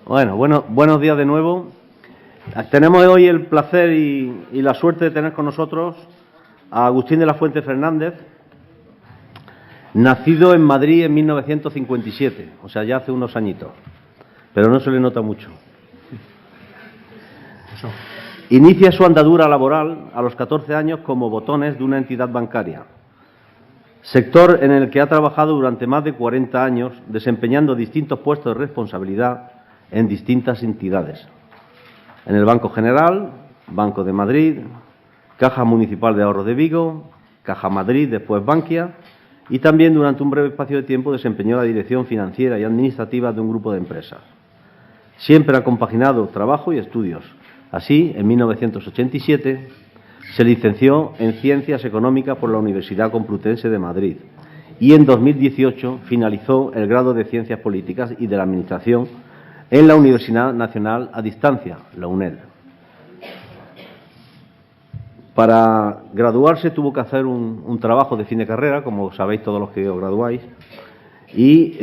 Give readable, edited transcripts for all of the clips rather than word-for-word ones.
Buenos días de nuevo. Tenemos hoy el placer y la suerte de tener con nosotros a Agustín de la Fuente Fernández, nacido en Madrid en 1957, o sea, ya hace unos añitos, pero no se le nota mucho. Inicia su andadura laboral a los 14 años como botones de una entidad bancaria, sector en el que ha trabajado durante más de 40 años, desempeñando distintos puestos de responsabilidad en distintas entidades. En el Banco General, Banco de Madrid, Caja Municipal de Ahorro de Vigo, Caja Madrid, después Bankia, y también durante un breve espacio de tiempo desempeñó la dirección financiera y administrativa de un grupo de empresas. Siempre ha compaginado trabajo y estudios. Así, en 1987, se licenció en Ciencias Económicas por la Universidad Complutense de Madrid y en 2018 finalizó el grado de Ciencias Políticas y de la Administración en la Universidad Nacional a Distancia, la UNED. Para graduarse tuvo que hacer un trabajo de fin de carrera, como sabéis todos los que os graduáis, y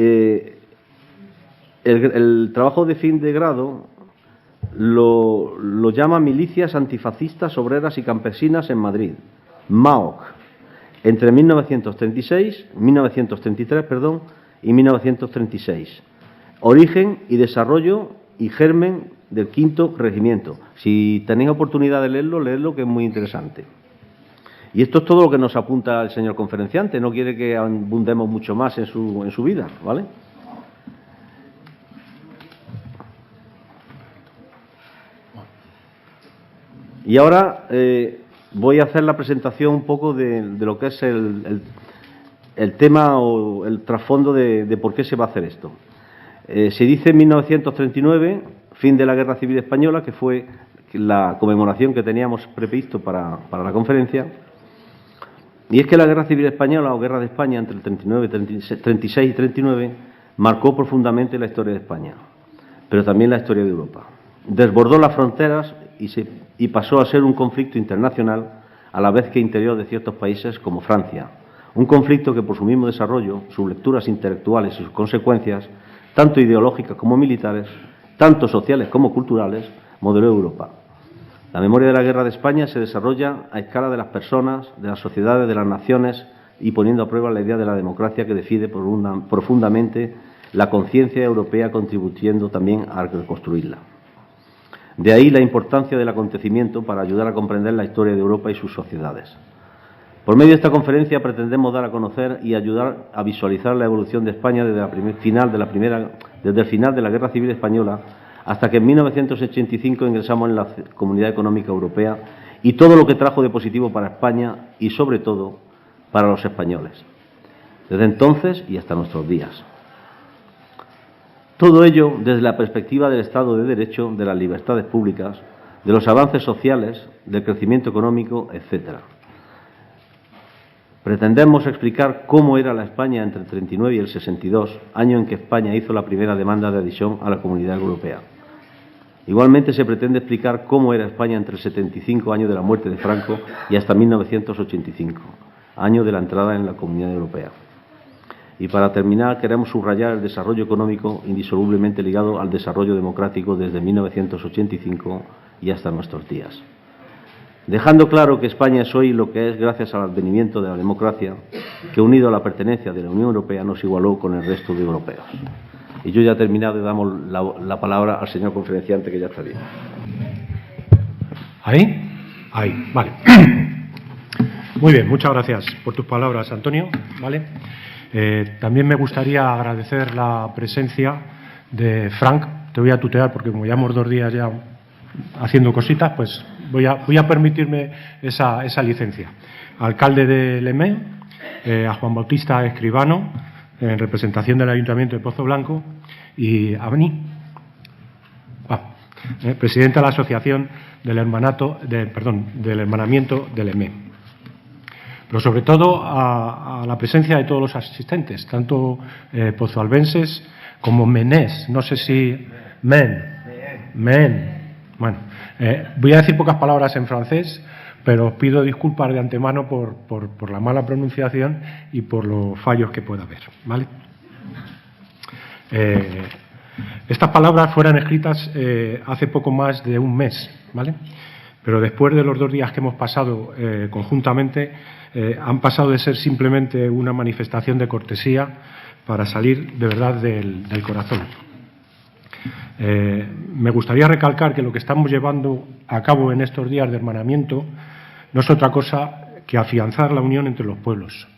el trabajo de fin de grado lo llama Milicias Antifascistas Obreras y Campesinas en Madrid, MAOC, entre 1933 y 1936. Origen y desarrollo y germen del quinto regimiento. Si tenéis oportunidad de leerlo, que es muy interesante. Y esto es todo lo que nos apunta el señor conferenciante. No quiere que abundemos mucho más en su vida, ¿vale? Y ahora voy a hacer la presentación un poco de lo que es el tema o el trasfondo de por qué se va a hacer esto. Se dice en 1939, fin de la Guerra Civil Española, que fue la conmemoración que teníamos previsto para la conferencia. Y es que la Guerra Civil Española o Guerra de España entre el 36 y 39 marcó profundamente la historia de España, pero también la historia de Europa. Desbordó las fronteras y pasó a ser un conflicto internacional a la vez que interior de ciertos países como Francia. Un conflicto que por su mismo desarrollo, sus lecturas intelectuales y sus consecuencias, tanto ideológicas como militares, tanto sociales como culturales, modeló Europa. La memoria de la Guerra de España se desarrolla a escala de las personas, de las sociedades, de las naciones y poniendo a prueba la idea de la democracia que decide profundamente la conciencia europea, contribuyendo también a reconstruirla. De ahí la importancia del acontecimiento para ayudar a comprender la historia de Europa y sus sociedades. Por medio de esta conferencia pretendemos dar a conocer y ayudar a visualizar la evolución de España desde el final de la Guerra Civil Española hasta que en 1985 ingresamos en la Comunidad Económica Europea y todo lo que trajo de positivo para España y, sobre todo, para los españoles, desde entonces y hasta nuestros días. Todo ello desde la perspectiva del Estado de Derecho, de las libertades públicas, de los avances sociales, del crecimiento económico, etcétera. Pretendemos explicar cómo era la España entre el 39 y el 62, año en que España hizo la primera demanda de adhesión a la Comunidad Europea. Igualmente se pretende explicar cómo era España entre el 75, año de la muerte de Franco, y hasta 1985, año de la entrada en la Comunidad Europea. Y para terminar, queremos subrayar el desarrollo económico indisolublemente ligado al desarrollo democrático desde 1985 y hasta nuestros días. Dejando claro que España es hoy lo que es gracias al advenimiento de la democracia, que unido a la pertenencia de la Unión Europea nos igualó con el resto de europeos. Y yo ya he terminado y damos la palabra al señor conferenciante, que ya está bien. ¿Ahí? Ahí, vale. Muy bien, muchas gracias por tus palabras, Antonio. ¿Vale? También me gustaría agradecer la presencia de Frank. Te voy a tutear porque como llevamos 2 días ya haciendo cositas, pues voy a permitirme esa licencia. Alcalde de Lemé, a Juan Bautista Escribano, en representación del Ayuntamiento de Pozo Blanco, y a mí, presidente de la Asociación del Hermanamiento de Lemé. Pero sobre todo a la presencia de todos los asistentes, tanto pozoalbenses como menés, no sé si men. Bueno, voy a decir pocas palabras en francés, pero os pido disculpas de antemano por la mala pronunciación y por los fallos que pueda haber, ¿vale? Estas palabras fueron escritas hace poco más de un mes, ¿vale? Pero después de los 2 días que hemos pasado conjuntamente, han pasado de ser simplemente una manifestación de cortesía para salir de verdad del corazón. Me gustaría recalcar que lo que estamos llevando a cabo en estos días de hermanamiento no es otra cosa que afianzar la unión entre los pueblos,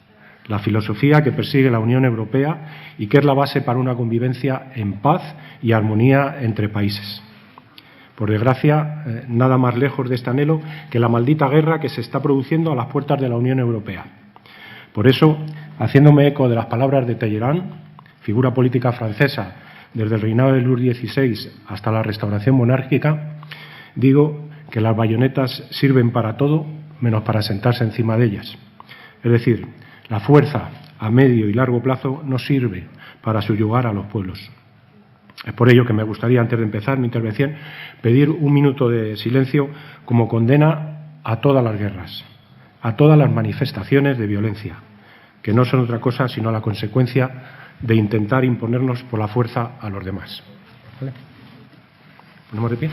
la filosofía que persigue la Unión Europea y que es la base para una convivencia en paz y armonía entre países. Por desgracia, nada más lejos de este anhelo que la maldita guerra que se está produciendo a las puertas de la Unión Europea. Por eso, haciéndome eco de las palabras de Talleyrand, figura política francesa desde el reinado de Luis XVI hasta la restauración monárquica, digo que las bayonetas sirven para todo menos para sentarse encima de ellas. Es decir, la fuerza a medio y largo plazo no sirve para subyugar a los pueblos. Es por ello que me gustaría, antes de empezar mi intervención, pedir un minuto de silencio como condena a todas las guerras, a todas las manifestaciones de violencia, que no son otra cosa sino la consecuencia de intentar imponernos por la fuerza a los demás. ¿Vale? ¿Ponemos de pie?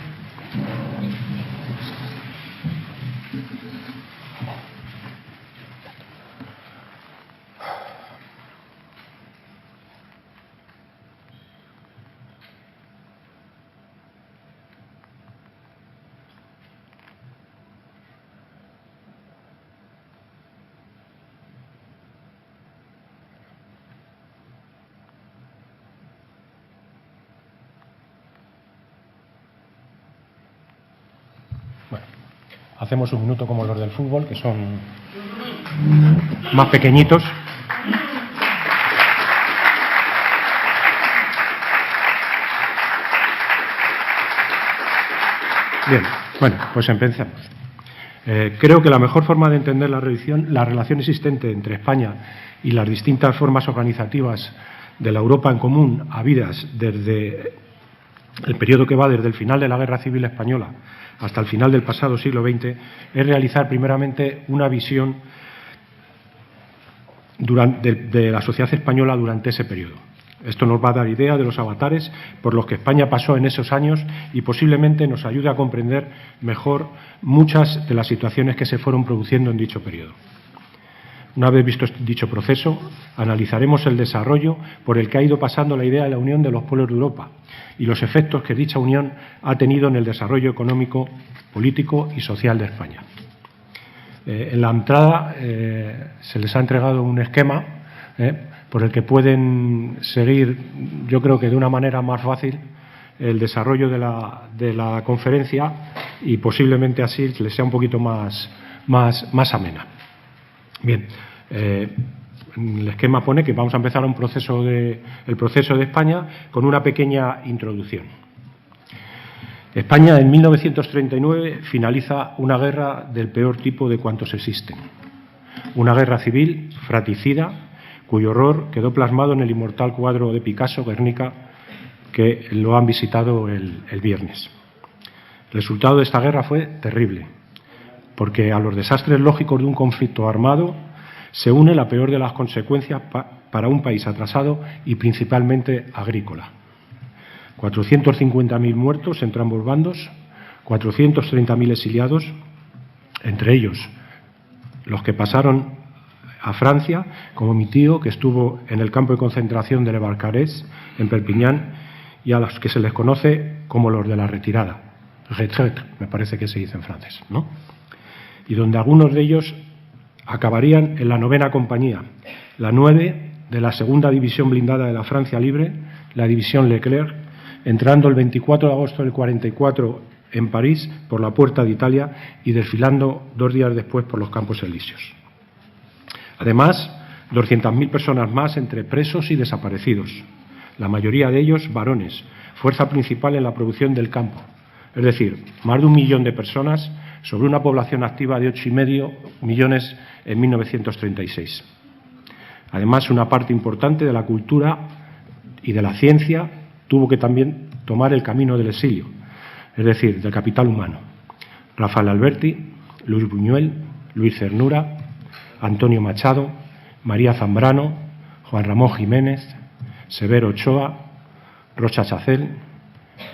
Hacemos un minuto como los del fútbol, que son más pequeñitos. Bien, bueno, pues empecemos. Creo que la mejor forma de entender la relación existente entre España y las distintas formas organizativas de la Europa en común habidas desde el periodo que va desde el final de la Guerra Civil Española hasta el final del pasado siglo XX, es realizar primeramente una visión de la sociedad española durante ese periodo. Esto nos va a dar idea de los avatares por los que España pasó en esos años y posiblemente nos ayude a comprender mejor muchas de las situaciones que se fueron produciendo en dicho periodo. Una vez visto dicho proceso, analizaremos el desarrollo por el que ha ido pasando la idea de la unión de los pueblos de Europa y los efectos que dicha unión ha tenido en el desarrollo económico, político y social de España. En la entrada se les ha entregado un esquema por el que pueden seguir, yo creo que de una manera más fácil, el desarrollo de la conferencia y posiblemente así les sea un poquito más amena. Bien, el esquema pone que vamos a empezar el proceso de España con una pequeña introducción. España en 1939 finaliza una guerra del peor tipo de cuantos existen. Una guerra civil, fratricida, cuyo horror quedó plasmado en el inmortal cuadro de Picasso, Guernica, que lo han visitado el viernes. El resultado de esta guerra fue terrible, porque a los desastres lógicos de un conflicto armado se une la peor de las consecuencias para un país atrasado y principalmente agrícola. 450.000 muertos entre ambos bandos, 430.000 exiliados, entre ellos los que pasaron a Francia, como mi tío, que estuvo en el campo de concentración de Le Barcarès, en Perpiñán, y a los que se les conoce como los de la retirada, retraite, me parece que se dice en francés, ¿no? Y donde algunos de ellos acabarían en la 9ª compañía, la 9 de la 2ª división blindada de la Francia Libre, la división Leclerc, entrando el 24 de agosto del 44 en París por la Puerta de Italia y desfilando 2 días después por los Campos Elíseos. Además, 200.000 personas más entre presos y desaparecidos, la mayoría de ellos varones, fuerza principal en la producción del campo, es decir, más de 1 millón de personas sobre una población activa de 8,5 millones en 1936. Además, una parte importante de la cultura y de la ciencia tuvo que también tomar el camino del exilio, es decir, del capital humano. Rafael Alberti, Luis Buñuel, Luis Cernura, Antonio Machado, María Zambrano, Juan Ramón Jiménez, Severo Ochoa, Rocha Chacel,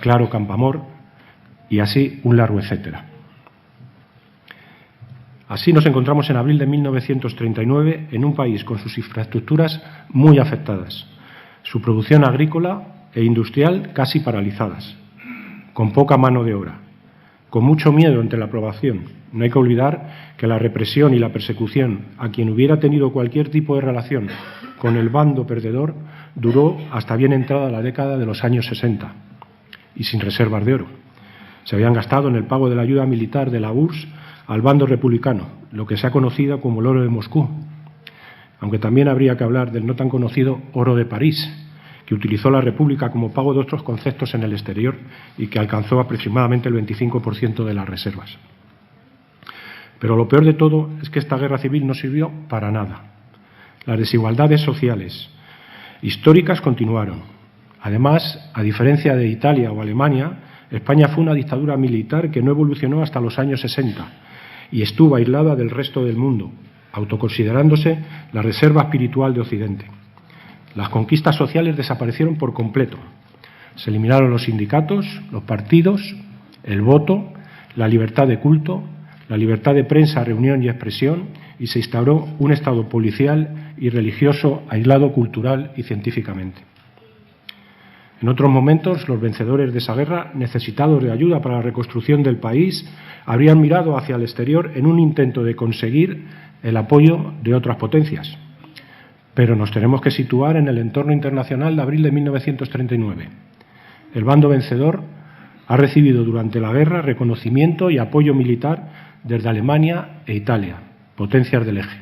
Claro Campoamor y así un largo etcétera. Así nos encontramos en abril de 1939 en un país con sus infraestructuras muy afectadas, su producción agrícola e industrial casi paralizadas, con poca mano de obra, con mucho miedo ante la población. No hay que olvidar que la represión y la persecución a quien hubiera tenido cualquier tipo de relación con el bando perdedor duró hasta bien entrada la década de los años 60 y sin reservas de oro. Se habían gastado en el pago de la ayuda militar de la URSS al bando republicano, lo que se ha conocido como el oro de Moscú, aunque también habría que hablar del no tan conocido oro de París, que utilizó la República como pago de otros conceptos en el exterior y que alcanzó aproximadamente el 25% de las reservas. Pero lo peor de todo es que esta guerra civil no sirvió para nada. Las desigualdades sociales históricas continuaron. Además, a diferencia de Italia o Alemania, España fue una dictadura militar que no evolucionó hasta los años 60 y estuvo aislada del resto del mundo, autoconsiderándose la reserva espiritual de Occidente. Las conquistas sociales desaparecieron por completo. Se eliminaron los sindicatos, los partidos, el voto, la libertad de culto, la libertad de prensa, reunión y expresión, y se instauró un Estado policial y religioso aislado cultural y científicamente. En otros momentos, los vencedores de esa guerra, necesitados de ayuda para la reconstrucción del país, habrían mirado hacia el exterior en un intento de conseguir el apoyo de otras potencias. Pero nos tenemos que situar en el entorno internacional de abril de 1939. El bando vencedor ha recibido durante la guerra reconocimiento y apoyo militar desde Alemania e Italia, potencias del eje.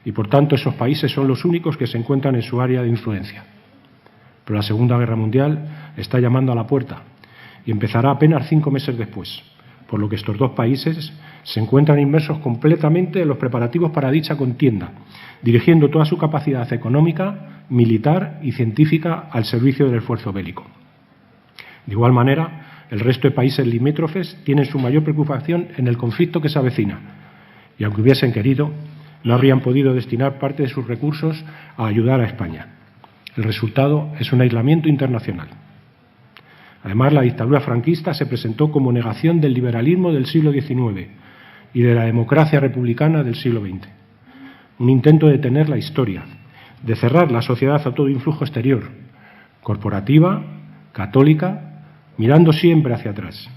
Y por tanto esos países son los únicos que se encuentran en su área de influencia. Pero la Segunda Guerra Mundial está llamando a la puerta y empezará apenas 5 meses después, por lo que estos dos países se encuentran inmersos completamente en los preparativos para dicha contienda, dirigiendo toda su capacidad económica, militar y científica al servicio del esfuerzo bélico. De igual manera, el resto de países limítrofes tienen su mayor preocupación en el conflicto que se avecina, y aunque hubiesen querido, no habrían podido destinar parte de sus recursos a ayudar a España. El resultado es un aislamiento internacional. Además, la dictadura franquista se presentó como negación del liberalismo del siglo XIX y de la democracia republicana del siglo XX. Un intento de detener la historia, de cerrar la sociedad a todo influjo exterior, corporativa, católica, mirando siempre hacia atrás,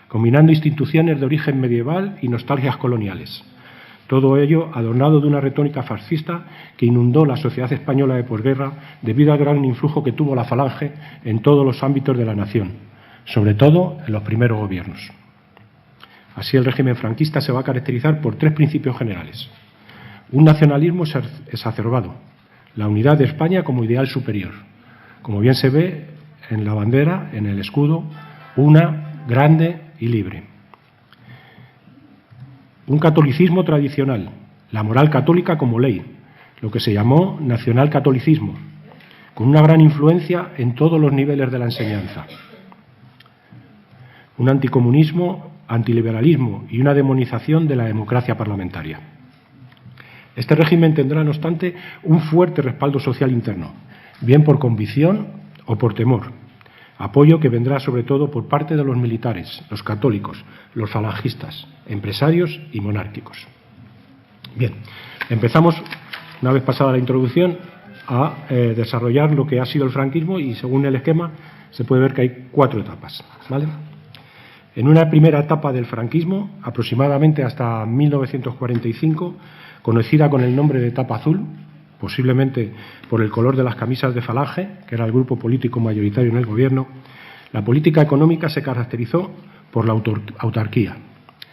combinando instituciones de origen medieval y nostalgias coloniales. Todo ello adornado de una retórica fascista que inundó la sociedad española de posguerra debido al gran influjo que tuvo la Falange en todos los ámbitos de la nación, sobre todo en los primeros gobiernos. Así, el régimen franquista se va a caracterizar por 3 principios generales. Un nacionalismo exacerbado, la unidad de España como ideal superior, como bien se ve en la bandera, en el escudo, una, grande y libre. Un catolicismo tradicional, la moral católica como ley, lo que se llamó nacionalcatolicismo, con una gran influencia en todos los niveles de la enseñanza. Un anticomunismo, antiliberalismo y una demonización de la democracia parlamentaria. Este régimen tendrá, no obstante, un fuerte respaldo social interno, bien por convicción o por temor, apoyo que vendrá sobre todo por parte de los militares, los católicos, los falangistas, empresarios y monárquicos. Bien, empezamos, una vez pasada la introducción, a desarrollar lo que ha sido el franquismo y según el esquema se puede ver que hay 4 etapas, ¿vale? En una primera etapa del franquismo, aproximadamente hasta 1945, conocida con el nombre de etapa azul, posiblemente por el color de las camisas de Falange, que era el grupo político mayoritario en el gobierno, la política económica se caracterizó por la autarquía,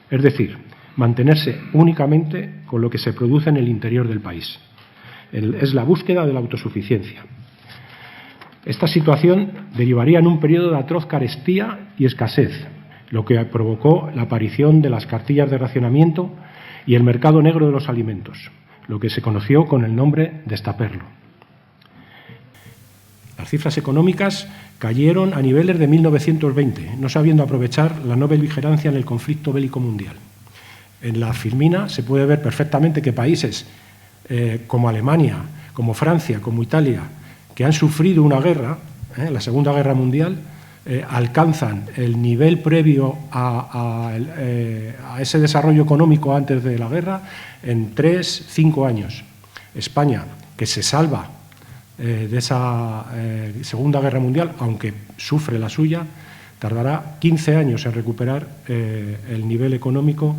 es decir, mantenerse únicamente con lo que se produce en el interior del país. Es la búsqueda de la autosuficiencia. Esta situación derivaría en un periodo de atroz carestía y escasez, lo que provocó la aparición de las cartillas de racionamiento y el mercado negro de los alimentos, lo que se conoció con el nombre de estaperlo. Las cifras económicas cayeron a niveles de 1920, no sabiendo aprovechar la no beligerancia en el conflicto bélico mundial. En la filmina se puede ver perfectamente que países como Alemania, como Francia, como Italia, que han sufrido una guerra, la Segunda Guerra Mundial, alcanzan el nivel previo a ese desarrollo económico antes de la guerra en 3-5 años. España, que se salva de esa Segunda Guerra Mundial, aunque sufre la suya, tardará 15 años en recuperar el nivel económico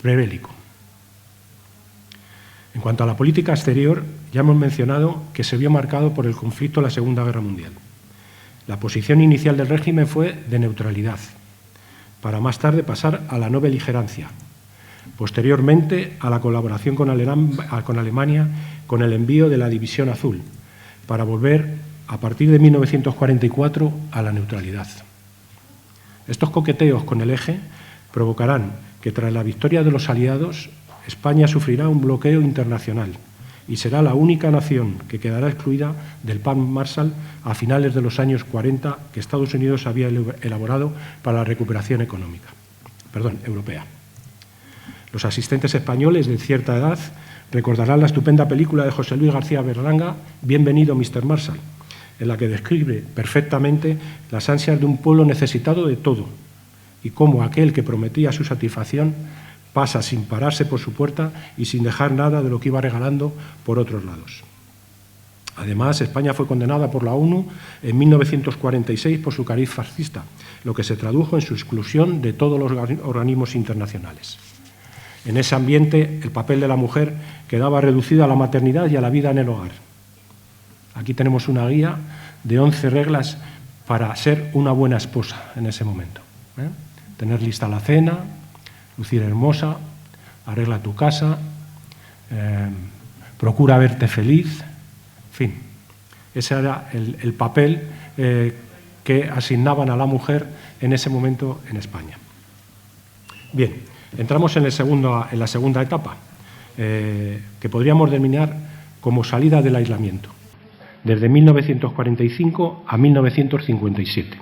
prebélico. En cuanto a la política exterior, ya hemos mencionado que se vio marcado por el conflicto de la Segunda Guerra Mundial. La posición inicial del régimen fue de neutralidad, para más tarde pasar a la no beligerancia, posteriormente a la colaboración con Alemania con el envío de la División Azul, para volver a partir de 1944 a la neutralidad. Estos coqueteos con el eje provocarán que tras la victoria de los aliados, España sufrirá un bloqueo internacional y será la única nación que quedará excluida del Plan Marshall a finales de los años 40 que Estados Unidos había elaborado para la recuperación europea. Los asistentes españoles de cierta edad recordarán la estupenda película de José Luis García Berlanga, Bienvenido, Mr. Marshall, en la que describe perfectamente las ansias de un pueblo necesitado de todo y cómo aquel que prometía su satisfacción pasa sin pararse por su puerta y sin dejar nada de lo que iba regalando por otros lados. Además, España fue condenada por la ONU en 1946 por su cariz fascista, lo que se tradujo en su exclusión de todos los organismos internacionales. En ese ambiente, el papel de la mujer quedaba reducido a la maternidad y a la vida en el hogar. Aquí tenemos una guía de 11 reglas para ser una buena esposa en ese momento. Tener lista la cena, lucir hermosa, arregla tu casa, procura verte feliz, en fin. Ese era el papel que asignaban a la mujer en ese momento en España. Bien, entramos en la segunda etapa, que podríamos denominar como salida del aislamiento, desde 1945 a 1957.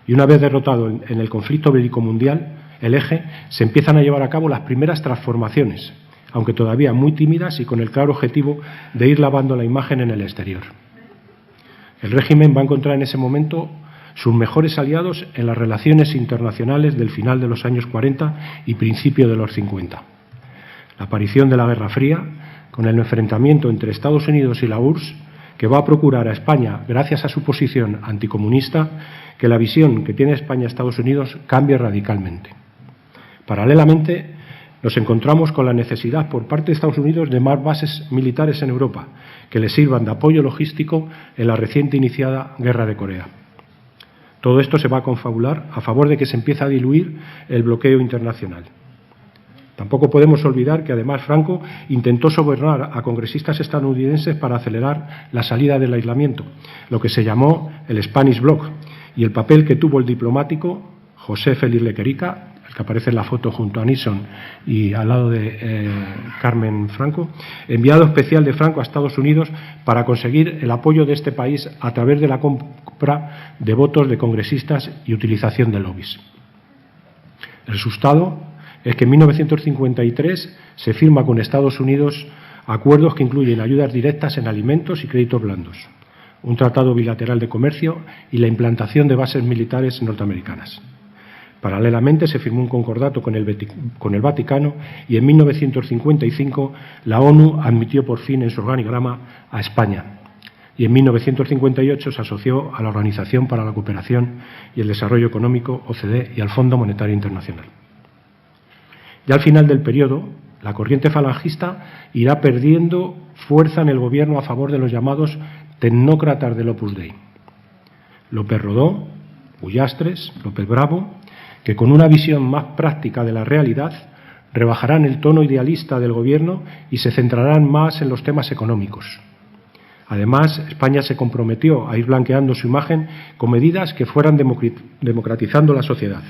Y una vez derrotado en el conflicto bélico mundial, el eje, se empiezan a llevar a cabo las primeras transformaciones, aunque todavía muy tímidas y con el claro objetivo de ir lavando la imagen en el exterior. El régimen va a encontrar en ese momento sus mejores aliados en las relaciones internacionales del final de los años 40 y principio de los 50. La aparición de la Guerra Fría, con el enfrentamiento entre Estados Unidos y la URSS, que va a procurar a España, gracias a su posición anticomunista, que la visión que tiene España a Estados Unidos cambie radicalmente. Paralelamente, nos encontramos con la necesidad por parte de Estados Unidos de más bases militares en Europa, que les sirvan de apoyo logístico en la reciente iniciada Guerra de Corea. Todo esto se va a confabular a favor de que se empiece a diluir el bloqueo internacional. Tampoco podemos olvidar que además Franco intentó sobornar a congresistas estadounidenses para acelerar la salida del aislamiento, lo que se llamó el Spanish Block, y el papel que tuvo el diplomático José Félix Lequerica, el que aparece en la foto junto a Nixon y al lado de Carmen Franco, enviado especial de Franco a Estados Unidos para conseguir el apoyo de este país a través de la compra de votos de congresistas y utilización de lobbies. El resultado es que en 1953 se firma con Estados Unidos acuerdos que incluyen ayudas directas en alimentos y créditos blandos, un tratado bilateral de comercio y la implantación de bases militares norteamericanas. Paralelamente se firmó un concordato con el Vaticano y en 1955 la ONU admitió por fin en su organigrama a España y en 1958 se asoció a la Organización para la Cooperación y el Desarrollo Económico, OCDE, y al Fondo Monetario Internacional. Ya al final del periodo, la corriente falangista irá perdiendo fuerza en el gobierno a favor de los llamados tecnócratas del Opus Dei. López Rodó, Ullastres, López Bravo, que con una visión más práctica de la realidad rebajarán el tono idealista del gobierno y se centrarán más en los temas económicos. Además, España se comprometió a ir blanqueando su imagen con medidas que fueran democratizando la sociedad.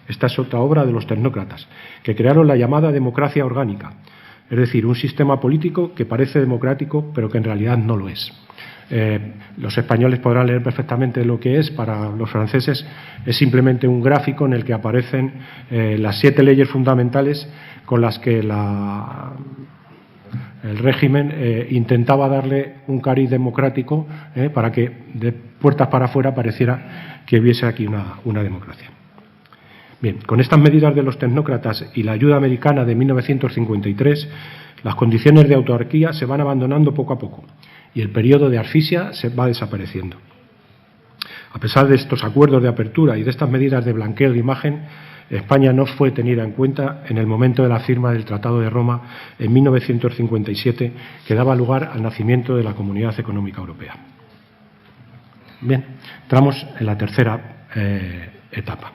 Esta es otra obra de los tecnócratas, que crearon la llamada democracia orgánica, es decir, un sistema político que parece democrático, pero que en realidad no lo es. Los españoles podrán leer perfectamente lo que es. Para los franceses es simplemente un gráfico en el que aparecen las 7 leyes fundamentales con las que el régimen intentaba darle un cariz democrático para que de puertas para afuera pareciera que hubiese aquí una democracia. Bien, con estas medidas de los tecnócratas y la ayuda americana de 1953, las condiciones de autarquía se van abandonando poco a poco y el periodo de asfixia se va desapareciendo. A pesar de estos acuerdos de apertura y de estas medidas de blanqueo de imagen, España no fue tenida en cuenta en el momento de la firma del Tratado de Roma en 1957, que daba lugar al nacimiento de la Comunidad Económica Europea. Bien, entramos en la tercera etapa.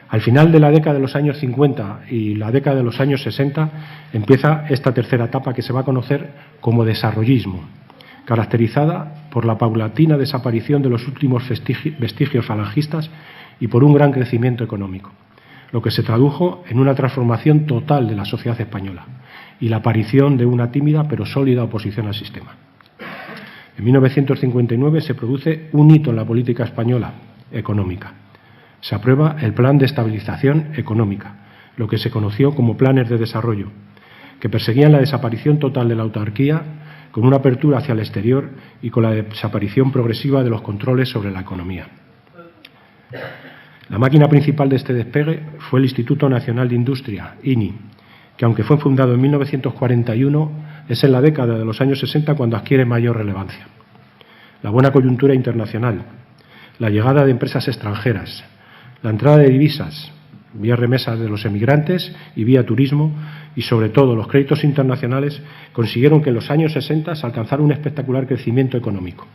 Al final de la década de los años 50 y la década de los años 60 empieza esta tercera etapa que se va a conocer como desarrollismo, caracterizada por la paulatina desaparición de los últimos vestigios falangistas y por un gran crecimiento económico, lo que se tradujo en una transformación total de la sociedad española y la aparición de una tímida pero sólida oposición al sistema. En 1959 se produce un hito en la política española económica. Se aprueba el Plan de Estabilización Económica, lo que se conoció como planes de desarrollo, que perseguían la desaparición total de la autarquía con una apertura hacia el exterior y con la desaparición progresiva de los controles sobre la economía. La máquina principal de este despegue fue el Instituto Nacional de Industria, INI, que aunque fue fundado en 1941, es en la década de los años 60 cuando adquiere mayor relevancia. La buena coyuntura internacional, la llegada de empresas extranjeras, la entrada de divisas, vía remesas de los emigrantes y vía turismo, y sobre todo los créditos internacionales, consiguieron que en los años 60 se alcanzara un espectacular crecimiento económico.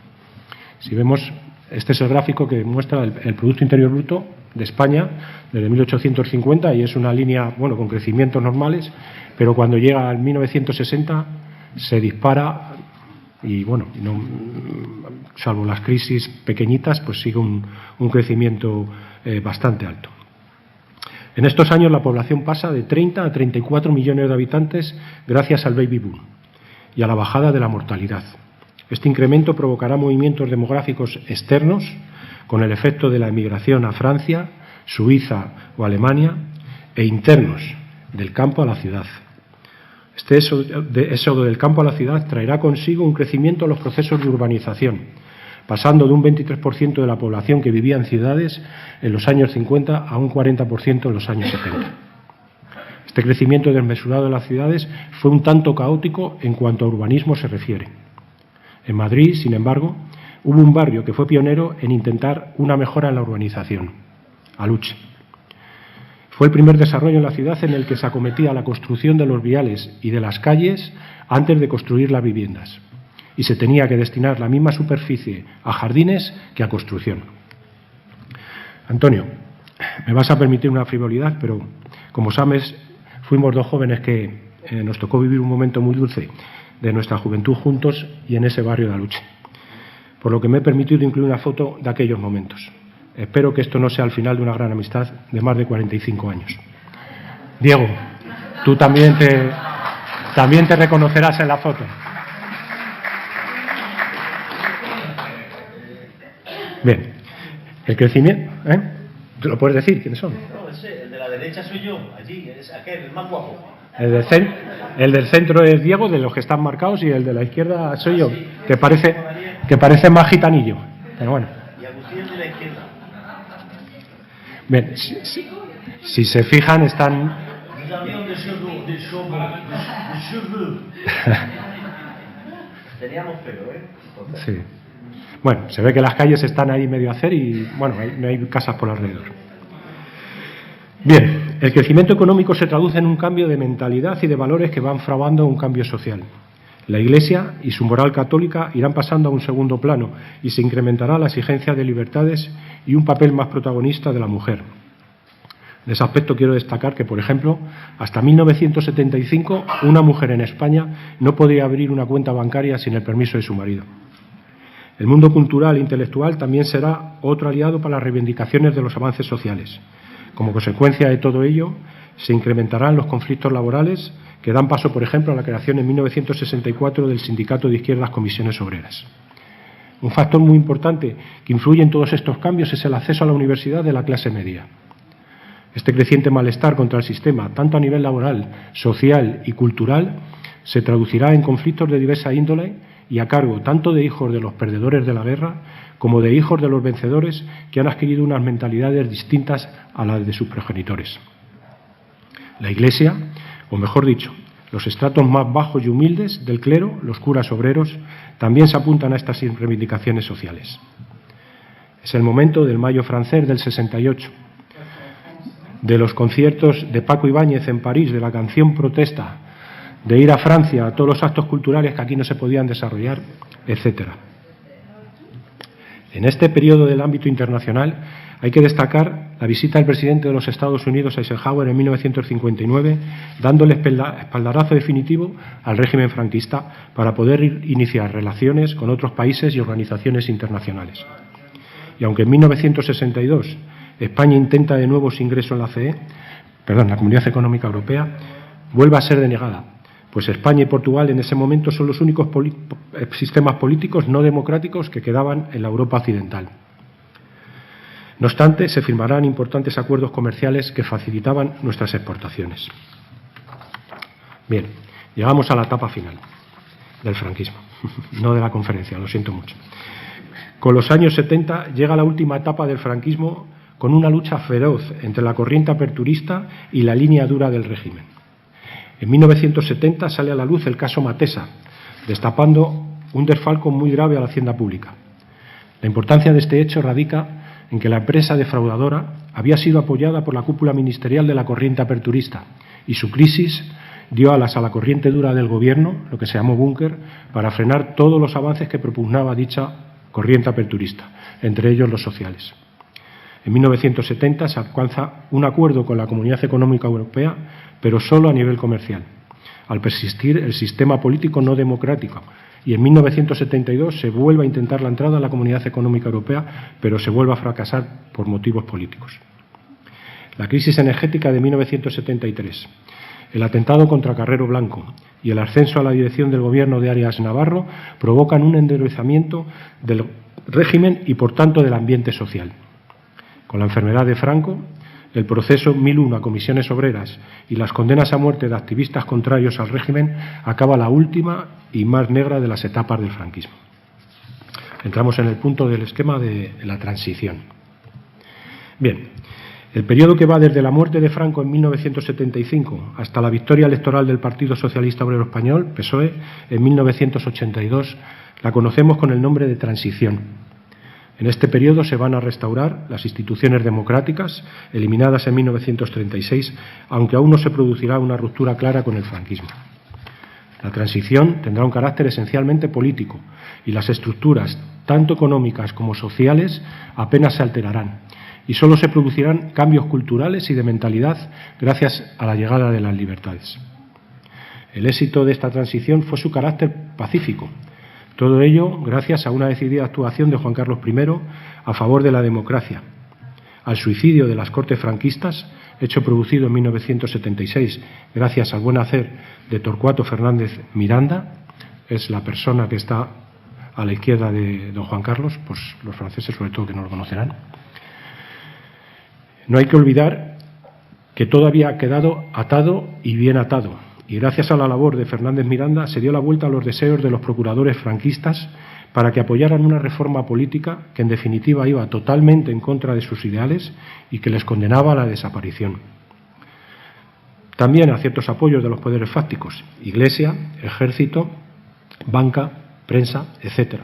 Si vemos, este es el gráfico que muestra el Producto Interior Bruto de España desde 1850 y es una línea, bueno, con crecimientos normales, pero cuando llega al 1960 se dispara y, bueno, no, salvo las crisis pequeñitas, pues sigue un crecimiento bastante alto. En estos años la población pasa de 30 a 34 millones de habitantes gracias al baby boom y a la bajada de la mortalidad. Este incremento provocará movimientos demográficos externos con el efecto de la emigración a Francia, Suiza o Alemania e internos del campo a la ciudad. Este éxodo del campo a la ciudad traerá consigo un crecimiento en los procesos de urbanización, pasando de un 23% de la población que vivía en ciudades en los años 50 a un 40% en los años 70. Este crecimiento desmesurado de las ciudades fue un tanto caótico en cuanto a urbanismo se refiere. En Madrid, sin embargo, hubo un barrio que fue pionero en intentar una mejora en la urbanización, Aluche. Fue el primer desarrollo en la ciudad en el que se acometía la construcción de los viales y de las calles antes de construir las viviendas, y se tenía que destinar la misma superficie a jardines que a construcción. Antonio, me vas a permitir una frivolidad, pero como sabes, fuimos dos jóvenes que nos tocó vivir un momento muy dulce de nuestra juventud juntos y en ese barrio de Aluche, por lo que me he permitido incluir una foto de aquellos momentos. Espero que esto no sea el final de una gran amistad de más de 45 años. Diego, tú también te reconocerás en la foto. Bien, el crecimiento, ¿Te lo puedes decir quiénes son? No, ese, el de la derecha soy yo, allí, es aquel, el más guapo. El del centro es Diego, de los que están marcados, y el de la izquierda soy yo, que parece más gitanillo, pero bueno. Y Agustín el de la izquierda. Bien, si se fijan, están... Teníamos pelo, Sí. Bueno, se ve que las calles están ahí medio a hacer y, bueno, no hay casas por alrededor. Bien, el crecimiento económico se traduce en un cambio de mentalidad y de valores que van fraguando un cambio social. La Iglesia y su moral católica irán pasando a un segundo plano y se incrementará la exigencia de libertades y un papel más protagonista de la mujer. De ese aspecto quiero destacar que, por ejemplo, hasta 1975 una mujer en España no podía abrir una cuenta bancaria sin el permiso de su marido. El mundo cultural e intelectual también será otro aliado para las reivindicaciones de los avances sociales. Como consecuencia de todo ello, se incrementarán los conflictos laborales que dan paso, por ejemplo, a la creación en 1964 del Sindicato de Izquierdas Comisiones Obreras. Un factor muy importante que influye en todos estos cambios es el acceso a la universidad de la clase media. Este creciente malestar contra el sistema, tanto a nivel laboral, social y cultural, se traducirá en conflictos de diversa índole y a cargo tanto de hijos de los perdedores de la guerra como de hijos de los vencedores que han adquirido unas mentalidades distintas a las de sus progenitores. La Iglesia, o mejor dicho, los estratos más bajos y humildes del clero, los curas obreros, también se apuntan a estas reivindicaciones sociales. Es el momento del Mayo francés del 68, de los conciertos de Paco Ibáñez en París, de la canción protesta, de ir a Francia a todos los actos culturales que aquí no se podían desarrollar, etcétera. En este periodo del ámbito internacional hay que destacar la visita del presidente de los Estados Unidos, Eisenhower, en 1959, dándole espaldarazo definitivo al régimen franquista para poder iniciar relaciones con otros países y organizaciones internacionales. Y aunque en 1962 España intenta de nuevo su ingreso en la Comunidad Económica Europea, vuelve a ser denegada, pues España y Portugal en ese momento son los únicos sistemas políticos no democráticos que quedaban en la Europa occidental. No obstante, se firmarán importantes acuerdos comerciales que facilitaban nuestras exportaciones. Bien, llegamos a la etapa final del franquismo, no de la conferencia, lo siento mucho. Con los años 70 llega la última etapa del franquismo con una lucha feroz entre la corriente aperturista y la línea dura del régimen. En 1970 sale a la luz el caso Matesa, destapando un desfalco muy grave a la hacienda pública. La importancia de este hecho radica en que la empresa defraudadora había sido apoyada por la cúpula ministerial de la corriente aperturista y su crisis dio alas a la corriente dura del gobierno, lo que se llamó búnker, para frenar todos los avances que propugnaba dicha corriente aperturista, entre ellos los sociales. En 1970 se alcanza un acuerdo con la Comunidad Económica Europea, pero solo a nivel comercial, al persistir el sistema político no democrático, y en 1972 se vuelve a intentar la entrada a la Comunidad Económica Europea, pero se vuelve a fracasar por motivos políticos. La crisis energética de 1973, el atentado contra Carrero Blanco y el ascenso a la dirección del gobierno de Arias Navarro provocan un endurecimiento del régimen y, por tanto, del ambiente social. Con la enfermedad de Franco, el proceso 1001 a comisiones obreras y las condenas a muerte de activistas contrarios al régimen acaba la última y más negra de las etapas del franquismo. Entramos en el punto del esquema de la transición. Bien, el periodo que va desde la muerte de Franco en 1975 hasta la victoria electoral del Partido Socialista Obrero Español, PSOE, en 1982, la conocemos con el nombre de transición. En este periodo se van a restaurar las instituciones democráticas, eliminadas en 1936, aunque aún no se producirá una ruptura clara con el franquismo. La transición tendrá un carácter esencialmente político y las estructuras, tanto económicas como sociales, apenas se alterarán y solo se producirán cambios culturales y de mentalidad gracias a la llegada de las libertades. El éxito de esta transición fue su carácter pacífico. Todo ello gracias a una decidida actuación de Juan Carlos I a favor de la democracia, al suicidio de las Cortes franquistas, hecho producido en 1976 gracias al buen hacer de Torcuato Fernández Miranda, es la persona que está a la izquierda de don Juan Carlos, pues los franceses sobre todo que no lo conocerán. No hay que olvidar que todo había quedado atado y bien atado. Y gracias a la labor de Fernández Miranda se dio la vuelta a los deseos de los procuradores franquistas para que apoyaran una reforma política que en definitiva iba totalmente en contra de sus ideales y que les condenaba a la desaparición. También a ciertos apoyos de los poderes fácticos, Iglesia, Ejército, banca, prensa, etc.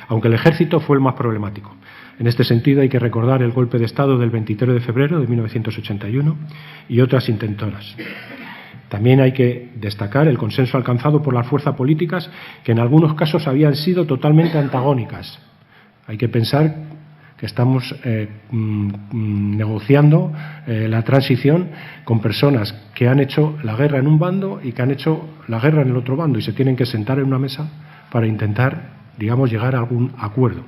Aunque el Ejército fue el más problemático. En este sentido hay que recordar el golpe de Estado del 23 de febrero de 1981 y otras intentonas. También hay que destacar el consenso alcanzado por las fuerzas políticas que en algunos casos habían sido totalmente antagónicas. Hay que pensar que estamos negociando la transición con personas que han hecho la guerra en un bando y que han hecho la guerra en el otro bando y se tienen que sentar en una mesa para intentar, digamos, llegar a algún acuerdo.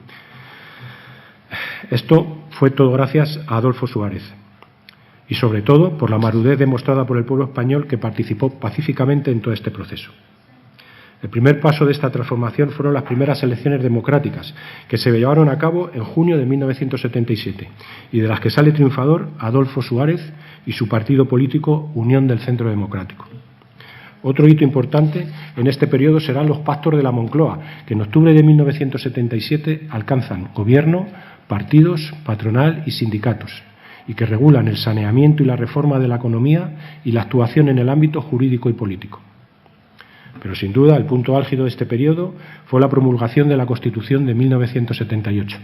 Esto fue todo gracias a Adolfo Suárez. Y sobre todo por la madurez demostrada por el pueblo español que participó pacíficamente en todo este proceso. El primer paso de esta transformación fueron las primeras elecciones democráticas, que se llevaron a cabo en junio de 1977, y de las que sale triunfador Adolfo Suárez y su partido político Unión del Centro Democrático. Otro hito importante en este periodo serán los pactos de la Moncloa, que en octubre de 1977 alcanzan gobierno, partidos, patronal y sindicatos, y que regulan el saneamiento y la reforma de la economía y la actuación en el ámbito jurídico y político. Pero sin duda el punto álgido de este periodo fue la promulgación de la Constitución de 1978,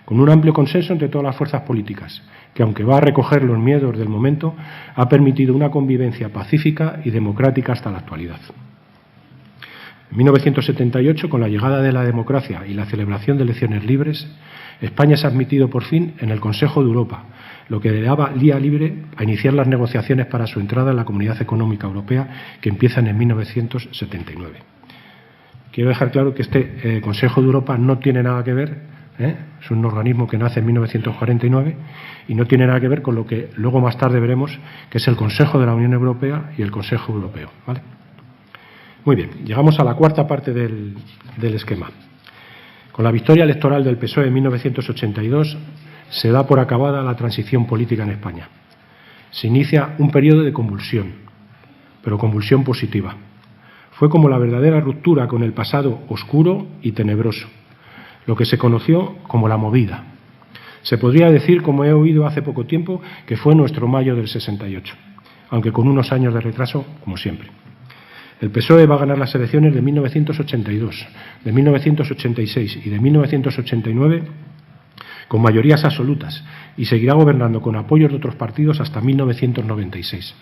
con un amplio consenso entre todas las fuerzas políticas, que aunque va a recoger los miedos del momento, ha permitido una convivencia pacífica y democrática hasta la actualidad. En 1978, con la llegada de la democracia y la celebración de elecciones libres, España se ha admitido por fin en el Consejo de Europa, lo que le daba vía libre a iniciar las negociaciones para su entrada en la Comunidad Económica Europea, que empiezan en 1979. Quiero dejar claro que este Consejo de Europa no tiene nada que ver, es un organismo que nace en 1949 y no tiene nada que ver con lo que luego más tarde veremos, que es el Consejo de la Unión Europea y el Consejo Europeo, ¿vale? Muy bien, llegamos a la cuarta parte del esquema. Con la victoria electoral del PSOE en 1982 se da por acabada la transición política en España. Se inicia un periodo de convulsión, pero convulsión positiva. Fue como la verdadera ruptura con el pasado oscuro y tenebroso, lo que se conoció como la movida. Se podría decir, como he oído hace poco tiempo, que fue nuestro mayo del 68, aunque con unos años de retraso, como siempre. El PSOE va a ganar las elecciones de 1982, de 1986 y de 1989 con mayorías absolutas y seguirá gobernando con apoyos de otros partidos hasta 1996,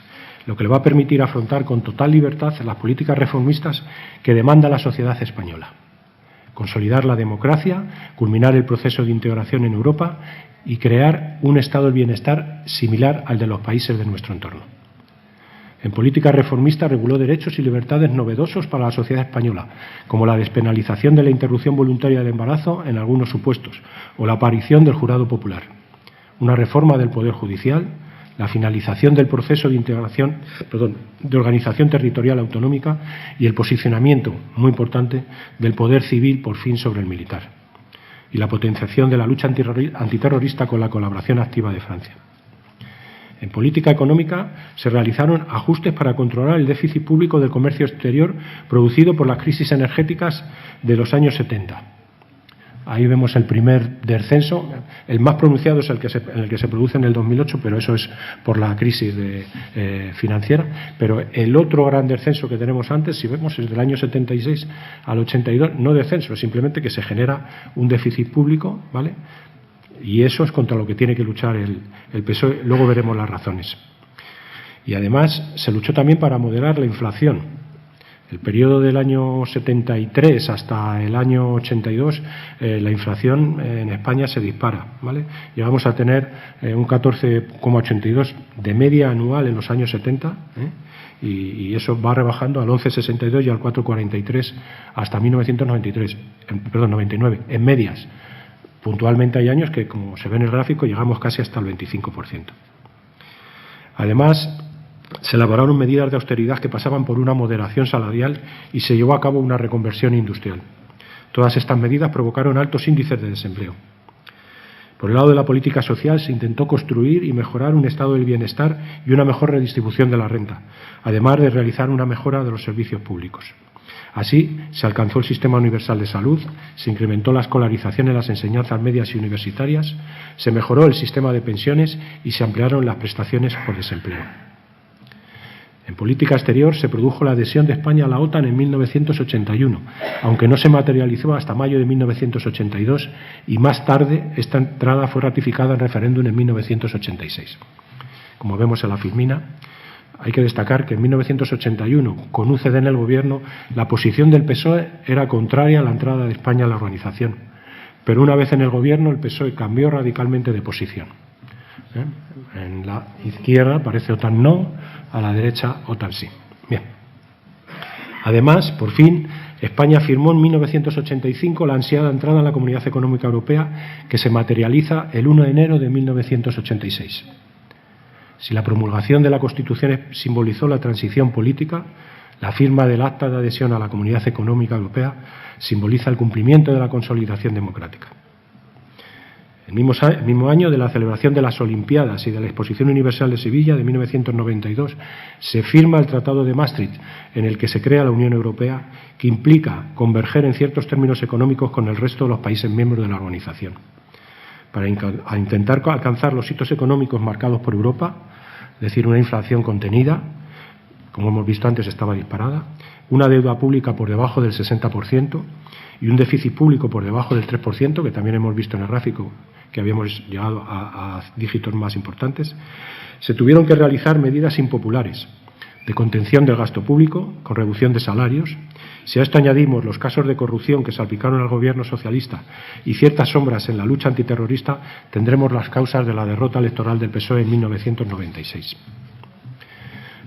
lo que le va a permitir afrontar con total libertad las políticas reformistas que demanda la sociedad española. Consolidar la democracia, culminar el proceso de integración en Europa y crear un estado del bienestar similar al de los países de nuestro entorno. En política reformista reguló derechos y libertades novedosos para la sociedad española, como la despenalización de la interrupción voluntaria del embarazo en algunos supuestos o la aparición del jurado popular. Una reforma del Poder Judicial, la finalización del proceso de organización territorial autonómica y el posicionamiento, muy importante, del poder civil por fin sobre el militar. Y la potenciación de la lucha antiterrorista con la colaboración activa de Francia. En política económica se realizaron ajustes para controlar el déficit público del comercio exterior producido por las crisis energéticas de los años 70. Ahí vemos el primer descenso, el más pronunciado es el que se produce en el 2008, pero eso es por la crisis financiera. Pero el otro gran descenso que tenemos antes, si vemos, es del año 76 al 82, no descenso, es simplemente que se genera un déficit público, ¿vale? Y eso es contra lo que tiene que luchar el PSOE, luego veremos las razones. Y además se luchó también para moderar la inflación. El periodo del año 73 hasta el año 82, la inflación en España se dispara, ¿vale? Llegamos a tener un 14,82 de media anual en los años 70, y eso va rebajando al 11,62 y al 4,43 hasta 99, en medias. Puntualmente hay años que, como se ve en el gráfico, llegamos casi hasta el 25%. Además, se elaboraron medidas de austeridad que pasaban por una moderación salarial y se llevó a cabo una reconversión industrial. Todas estas medidas provocaron altos índices de desempleo. Por el lado de la política social se intentó construir y mejorar un estado del bienestar y una mejor redistribución de la renta, además de realizar una mejora de los servicios públicos. Así, se alcanzó el sistema universal de salud, se incrementó la escolarización en las enseñanzas medias y universitarias, se mejoró el sistema de pensiones y se ampliaron las prestaciones por desempleo. En política exterior se produjo la adhesión de España a la OTAN en 1981, aunque no se materializó hasta mayo de 1982 y más tarde esta entrada fue ratificada en referéndum en 1986. Como vemos en la Firmina, hay que destacar que en 1981, con UCD en el gobierno, la posición del PSOE era contraria a la entrada de España a la organización, pero una vez en el gobierno el PSOE cambió radicalmente de posición. En la izquierda parece OTAN no, a la derecha OTAN sí. Bien. Además, por fin, España firmó en 1985 la ansiada entrada en la Comunidad Económica Europea, que se materializa el 1 de enero de 1986. Si la promulgación de la Constitución simbolizó la transición política, la firma del Acta de Adhesión a la Comunidad Económica Europea simboliza el cumplimiento de la consolidación democrática. El mismo año de la celebración de las Olimpiadas y de la Exposición Universal de Sevilla de 1992 se firma el Tratado de Maastricht, en el que se crea la Unión Europea, que implica converger en ciertos términos económicos con el resto de los países miembros de la organización. Para intentar alcanzar los hitos económicos marcados por Europa, es decir, una inflación contenida, como hemos visto antes estaba disparada, una deuda pública por debajo del 60% y un déficit público por debajo del 3%, que también hemos visto en el gráfico que habíamos llegado a dígitos más importantes, se tuvieron que realizar medidas impopulares de contención del gasto público, con reducción de salarios. Si a esto añadimos los casos de corrupción que salpicaron al gobierno socialista y ciertas sombras en la lucha antiterrorista, tendremos las causas de la derrota electoral del PSOE en 1996.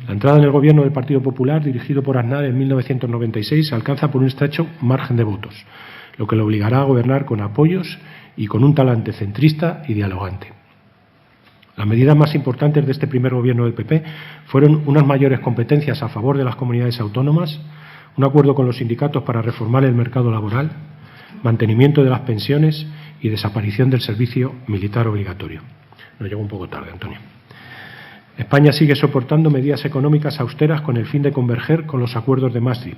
La entrada en el gobierno del Partido Popular, dirigido por Aznar en 1996, se alcanza por un estrecho margen de votos, lo que le obligará a gobernar con apoyos y con un talante centrista y dialogante. Las medidas más importantes de este primer gobierno del PP fueron unas mayores competencias a favor de las comunidades autónomas, un acuerdo con los sindicatos para reformar el mercado laboral, mantenimiento de las pensiones y desaparición del servicio militar obligatorio. Nos llegó un poco tarde, Antonio. España sigue soportando medidas económicas austeras con el fin de converger con los acuerdos de Maastricht,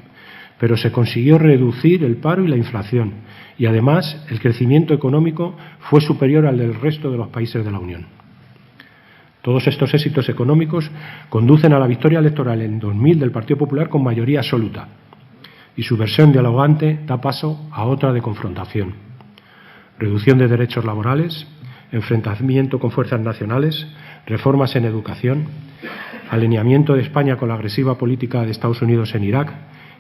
pero se consiguió reducir el paro y la inflación, y además el crecimiento económico fue superior al del resto de los países de la Unión. Todos estos éxitos económicos conducen a la victoria electoral en 2000 del Partido Popular con mayoría absoluta, y su versión dialogante da paso a otra de confrontación. Reducción de derechos laborales, enfrentamiento con fuerzas nacionales, reformas en educación, alineamiento de España con la agresiva política de Estados Unidos en Irak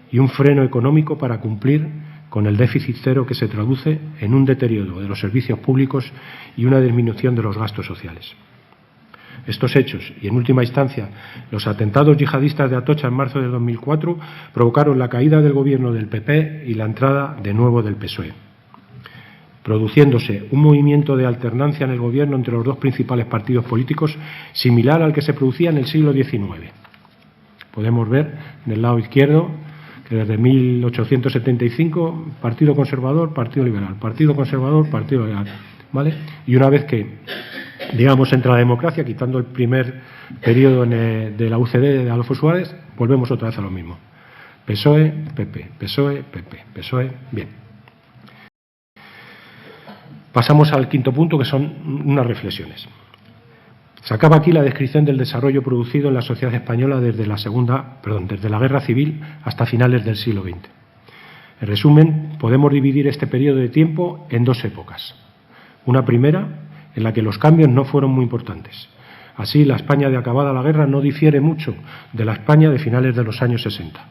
y un freno económico para cumplir con el déficit cero, que se traduce en un deterioro de los servicios públicos y una disminución de los gastos sociales. Estos hechos, y en última instancia los atentados yihadistas de Atocha en marzo de 2004, provocaron la caída del gobierno del PP y la entrada de nuevo del PSOE, produciéndose un movimiento de alternancia en el gobierno entre los dos principales partidos políticos, similar al que se producía en el siglo XIX. Podemos ver en el lado izquierdo que desde 1875, Partido Conservador, Partido Liberal, Partido Conservador, Partido Liberal, ¿vale? Y una vez que, digamos, entra la democracia, quitando el primer periodo de la UCD de Adolfo Suárez, volvemos otra vez a lo mismo. PSOE, PP, PSOE, PP, PSOE, bien. Pasamos al quinto punto, que son unas reflexiones. Se acaba aquí la descripción del desarrollo producido en la sociedad española desde la Guerra Civil hasta finales del siglo XX. En resumen, podemos dividir este periodo de tiempo en dos épocas. Una primera, en la que los cambios no fueron muy importantes. Así, la España de acabada la guerra no difiere mucho de la España de finales de los años 60.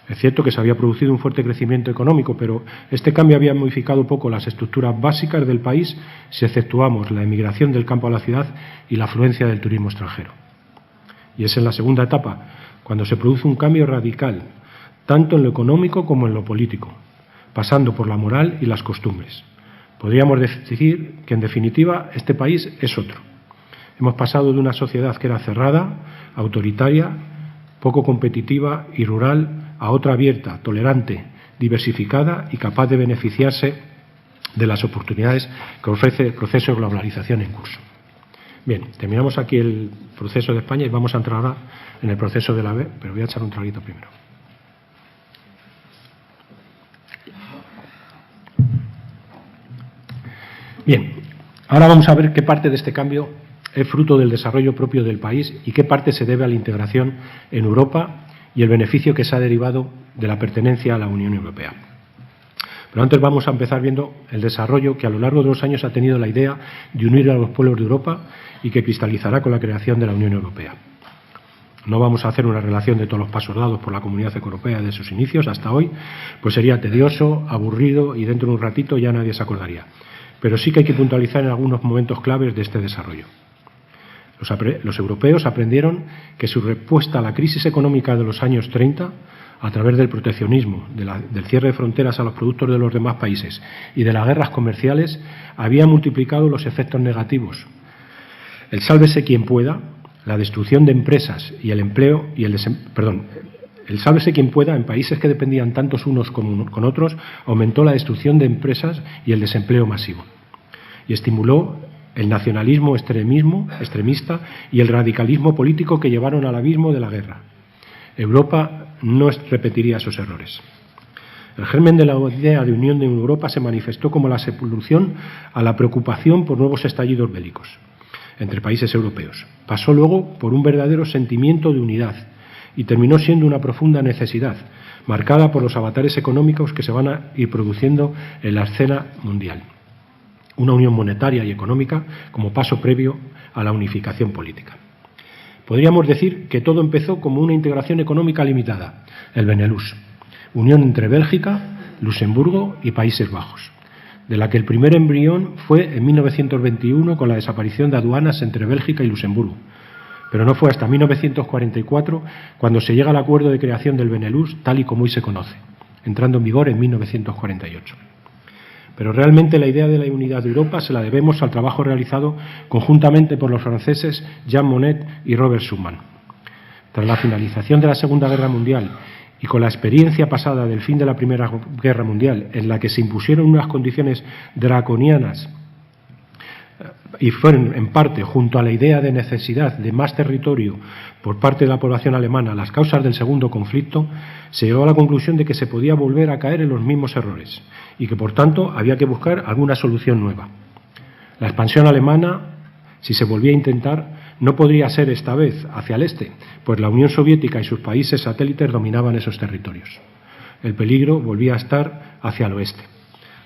Es cierto que se había producido un fuerte crecimiento económico, pero este cambio había modificado poco las estructuras básicas del país, si exceptuamos la emigración del campo a la ciudad y la afluencia del turismo extranjero. Y es en la segunda etapa cuando se produce un cambio radical, tanto en lo económico como en lo político, pasando por la moral y las costumbres. Podríamos decir que, en definitiva, este país es otro. Hemos pasado de una sociedad que era cerrada, autoritaria, poco competitiva y rural, a otra abierta, tolerante, diversificada y capaz de beneficiarse de las oportunidades que ofrece el proceso de globalización en curso. Bien, terminamos aquí el proceso de España y vamos a entrar ahora en el proceso de la B, pero voy a echar un traguito primero. Bien, ahora vamos a ver qué parte de este cambio es fruto del desarrollo propio del país y qué parte se debe a la integración en Europa y el beneficio que se ha derivado de la pertenencia a la Unión Europea. Pero antes vamos a empezar viendo el desarrollo que a lo largo de los años ha tenido la idea de unir a los pueblos de Europa y que cristalizará con la creación de la Unión Europea. No vamos a hacer una relación de todos los pasos dados por la Comunidad Europea desde sus inicios hasta hoy, pues sería tedioso, aburrido y dentro de un ratito ya nadie se acordaría. Pero sí que hay que puntualizar en algunos momentos claves de este desarrollo. Los europeos aprendieron que su respuesta a la crisis económica de los años 30, a través del proteccionismo, del cierre de fronteras a los productos de los demás países y de las guerras comerciales, había multiplicado los efectos negativos. El sálvese quien pueda, la destrucción de empresas y el empleo y el sálvese quien pueda en países que dependían tantos unos con otros, aumentó la destrucción de empresas y el desempleo masivo. y estimuló el nacionalismo extremista y el radicalismo político que llevaron al abismo de la guerra. Europa no repetiría esos errores. El germen de la idea de unión de Europa se manifestó como la solución a la preocupación por nuevos estallidos bélicos entre países europeos. Pasó luego por un verdadero sentimiento de unidad y terminó siendo una profunda necesidad, marcada por los avatares económicos que se van a ir produciendo en la escena mundial. Una unión monetaria y económica como paso previo a la unificación política. Podríamos decir que todo empezó como una integración económica limitada, el Benelux, unión entre Bélgica, Luxemburgo y Países Bajos, de la que el primer embrión fue en 1921 con la desaparición de aduanas entre Bélgica y Luxemburgo. Pero no fue hasta 1944 cuando se llega al acuerdo de creación del Benelux tal y como hoy se conoce, entrando en vigor en 1948. Pero realmente la idea de la unidad de Europa se la debemos al trabajo realizado conjuntamente por los franceses Jean Monnet y Robert Schuman. Tras la finalización de la Segunda Guerra Mundial y con la experiencia pasada del fin de la Primera Guerra Mundial, en la que se impusieron unas condiciones draconianas y fueron en parte, junto a la idea de necesidad de más territorio por parte de la población alemana, las causas del segundo conflicto, se llegó a la conclusión de que se podía volver a caer en los mismos errores y que, por tanto, había que buscar alguna solución nueva. La expansión alemana, si se volvía a intentar, no podría ser esta vez hacia el este, pues la Unión Soviética y sus países satélites dominaban esos territorios. El peligro volvía a estar hacia el oeste.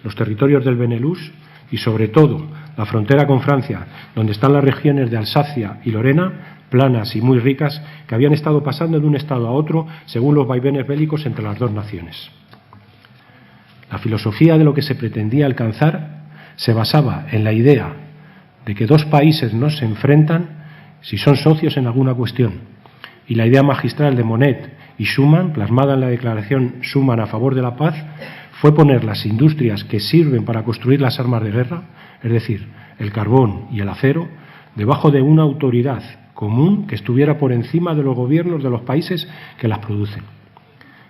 Los territorios del Benelux y, sobre todo, la frontera con Francia, donde están las regiones de Alsacia y Lorena, planas y muy ricas, que habían estado pasando de un estado a otro según los vaivenes bélicos entre las dos naciones. La filosofía de lo que se pretendía alcanzar se basaba en la idea de que dos países no se enfrentan si son socios en alguna cuestión, y la idea magistral de Monnet y Schuman, plasmada en la declaración Schuman a favor de la paz, fue poner las industrias que sirven para construir las armas de guerra, es decir, el carbón y el acero, debajo de una autoridad común que estuviera por encima de los gobiernos de los países que las producen.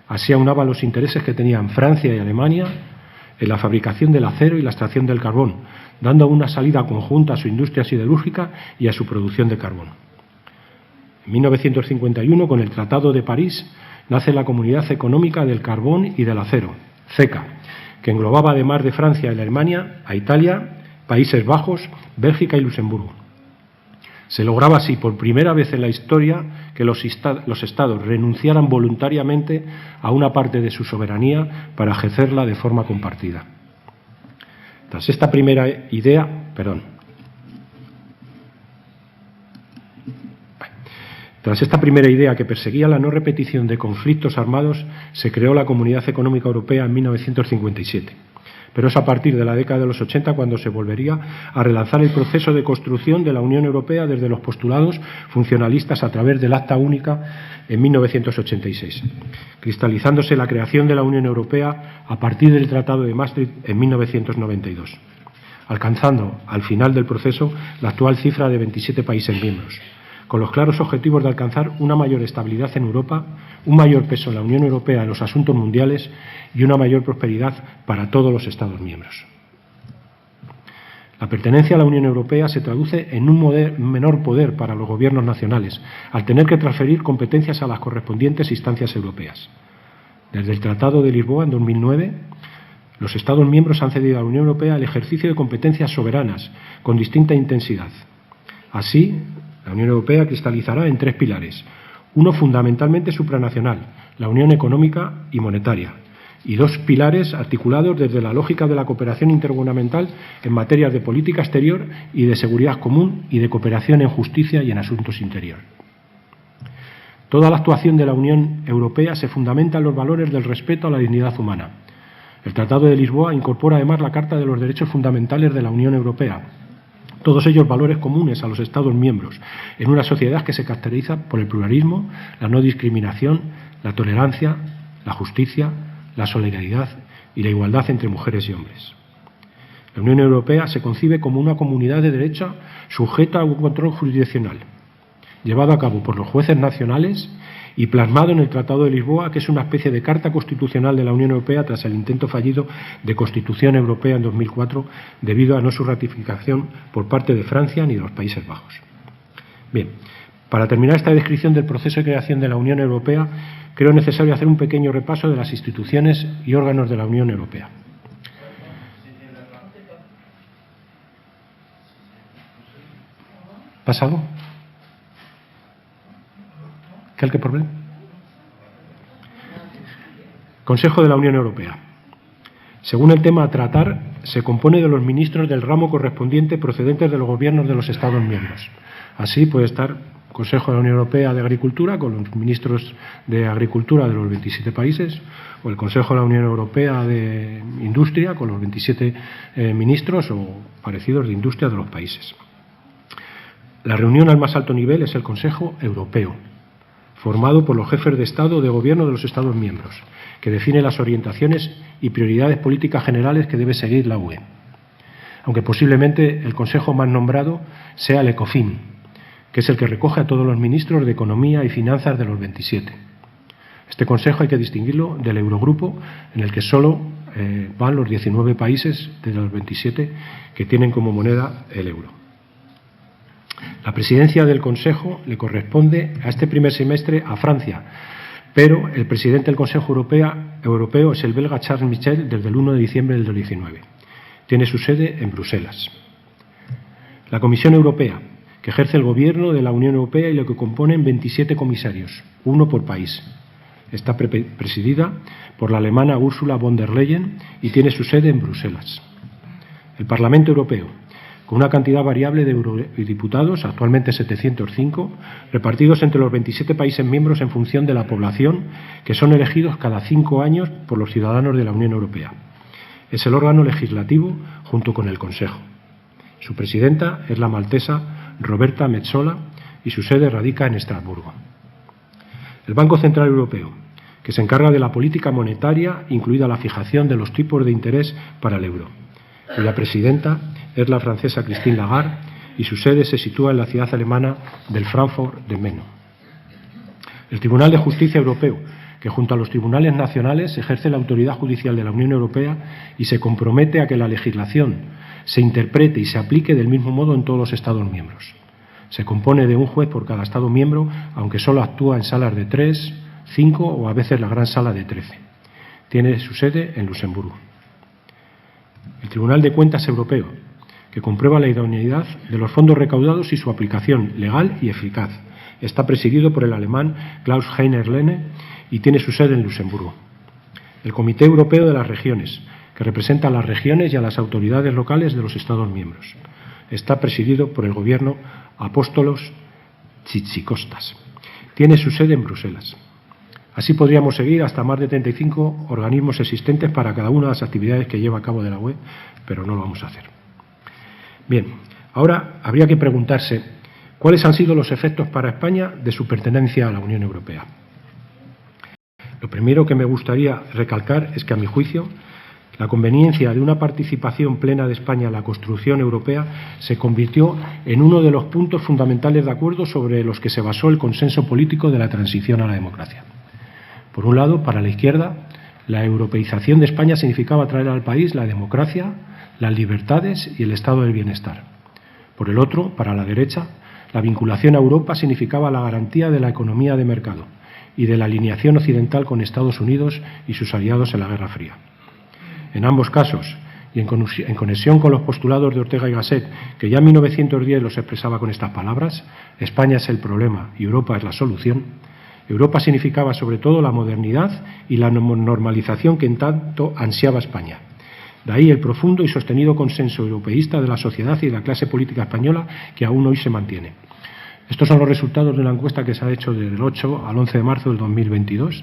Así aunaba los intereses que tenían Francia y Alemania en la fabricación del acero y la extracción del carbón, dando una salida conjunta a su industria siderúrgica y a su producción de carbón. En 1951, con el Tratado de París, nace la Comunidad Económica del Carbón y del Acero, CECA, que englobaba, además de Francia y Alemania, a Italia, Países Bajos, Bélgica y Luxemburgo. Se lograba así, por primera vez en la historia, que los estados renunciaran voluntariamente a una parte de su soberanía para ejercerla de forma compartida. Tras esta primera idea que perseguía la no repetición de conflictos armados, se creó la Comunidad Económica Europea en 1957. Pero es a partir de la década de los 80 cuando se volvería a relanzar el proceso de construcción de la Unión Europea desde los postulados funcionalistas a través del Acta Única en 1986, cristalizándose la creación de la Unión Europea a partir del Tratado de Maastricht en 1992, alcanzando al final del proceso la actual cifra de 27 países miembros, con los claros objetivos de alcanzar una mayor estabilidad en Europa, un mayor peso en la Unión Europea en los asuntos mundiales y una mayor prosperidad para todos los Estados miembros. La pertenencia a la Unión Europea se traduce en un menor poder para los gobiernos nacionales, al tener que transferir competencias a las correspondientes instancias europeas. Desde el Tratado de Lisboa en 2009, los Estados miembros han cedido a la Unión Europea el ejercicio de competencias soberanas con distinta intensidad. Así, la Unión Europea cristalizará en tres pilares: uno fundamentalmente supranacional, la Unión Económica y Monetaria, y dos pilares articulados desde la lógica de la cooperación intergubernamental en materias de política exterior y de seguridad común y de cooperación en justicia y en asuntos interiores. Toda la actuación de la Unión Europea se fundamenta en los valores del respeto a la dignidad humana. El Tratado de Lisboa incorpora además la Carta de los Derechos Fundamentales de la Unión Europea, todos ellos valores comunes a los Estados miembros, en una sociedad que se caracteriza por el pluralismo, la no discriminación, la tolerancia, la justicia, la solidaridad y la igualdad entre mujeres y hombres. La Unión Europea se concibe como una comunidad de derecho sujeta a un control jurisdiccional, llevado a cabo por los jueces nacionales y plasmado en el Tratado de Lisboa, que es una especie de carta constitucional de la Unión Europea tras el intento fallido de Constitución Europea en 2004 debido a no su ratificación por parte de Francia ni de los Países Bajos. Bien, para terminar esta descripción del proceso de creación de la Unión Europea, creo necesario hacer un pequeño repaso de las instituciones y órganos de la Unión Europea. ¿Pasado? ¿Qué problema? Consejo de la Unión Europea. Según el tema a tratar, se compone de los ministros del ramo correspondiente procedentes de los gobiernos de los Estados miembros. Así puede estar Consejo de la Unión Europea de Agricultura con los ministros de Agricultura de los 27 países, o el Consejo de la Unión Europea de Industria con los 27 ministros o parecidos de industria de los países. La reunión al más alto nivel es el Consejo Europeo, formado por los jefes de Estado o de Gobierno de los Estados miembros, que define las orientaciones y prioridades políticas generales que debe seguir la UE. Aunque posiblemente el consejo más nombrado sea el ECOFIN, que es el que recoge a todos los ministros de Economía y Finanzas de los 27. Este consejo hay que distinguirlo del Eurogrupo, en el que solo van los 19 países de los 27 que tienen como moneda el euro. La presidencia del Consejo le corresponde a este primer semestre a Francia, pero el presidente del Consejo Europeo es el belga Charles Michel desde el 1 de diciembre del 2019. Tiene su sede en Bruselas. La Comisión Europea, que ejerce el gobierno de la Unión Europea y lo que componen 27 comisarios, uno por país. Está presidida por la alemana Ursula von der Leyen y tiene su sede en Bruselas. El Parlamento Europeo, con una cantidad variable de eurodiputados, actualmente 705, repartidos entre los 27 países miembros en función de la población, que son elegidos cada 5 años por los ciudadanos de la Unión Europea. Es el órgano legislativo junto con el Consejo. Su presidenta es la maltesa Roberta Metsola y su sede radica en Estrasburgo. El Banco Central Europeo, que se encarga de la política monetaria, incluida la fijación de los tipos de interés para el euro. Y la presidenta es la francesa Christine Lagarde y su sede se sitúa en la ciudad alemana del Frankfurt de Meno. El Tribunal de Justicia Europeo, que junto a los tribunales nacionales ejerce la autoridad judicial de la Unión Europea y se compromete a que la legislación se interprete y se aplique del mismo modo en todos los Estados miembros. Se compone de un juez por cada Estado miembro, aunque solo actúa en salas de 3, 5 o a veces la gran sala de 13. Tiene su sede en Luxemburgo. El Tribunal de Cuentas Europeo, que comprueba la idoneidad de los fondos recaudados y su aplicación legal y eficaz. Está presidido por el alemán Klaus-Heiner Lehne y tiene su sede en Luxemburgo. El Comité Europeo de las Regiones, que representa a las regiones y a las autoridades locales de los Estados miembros. Está presidido por el gobierno Apóstolos Tzitzikostas. Tiene su sede en Bruselas. Así podríamos seguir hasta más de 35 organismos existentes para cada una de las actividades que lleva a cabo de la UE, pero no lo vamos a hacer. Bien, ahora habría que preguntarse cuáles han sido los efectos para España de su pertenencia a la Unión Europea. Lo primero que me gustaría recalcar es que, a mi juicio, la conveniencia de una participación plena de España en la construcción europea se convirtió en uno de los puntos fundamentales de acuerdo sobre los que se basó el consenso político de la transición a la democracia. Por un lado, para la izquierda, la europeización de España significaba traer al país la democracia, las libertades y el estado del bienestar. Por el otro, para la derecha, la vinculación a Europa significaba la garantía de la economía de mercado y de la alineación occidental con Estados Unidos y sus aliados en la Guerra Fría. En ambos casos, y en conexión con los postulados de Ortega y Gasset, que ya en 1910 los expresaba con estas palabras, España es el problema y Europa es la solución, Europa significaba sobre todo la modernidad y la normalización que en tanto ansiaba España. De ahí el profundo y sostenido consenso europeísta de la sociedad y de la clase política española que aún hoy se mantiene. Estos son los resultados de una encuesta que se ha hecho del 8 al 11 de marzo del 2022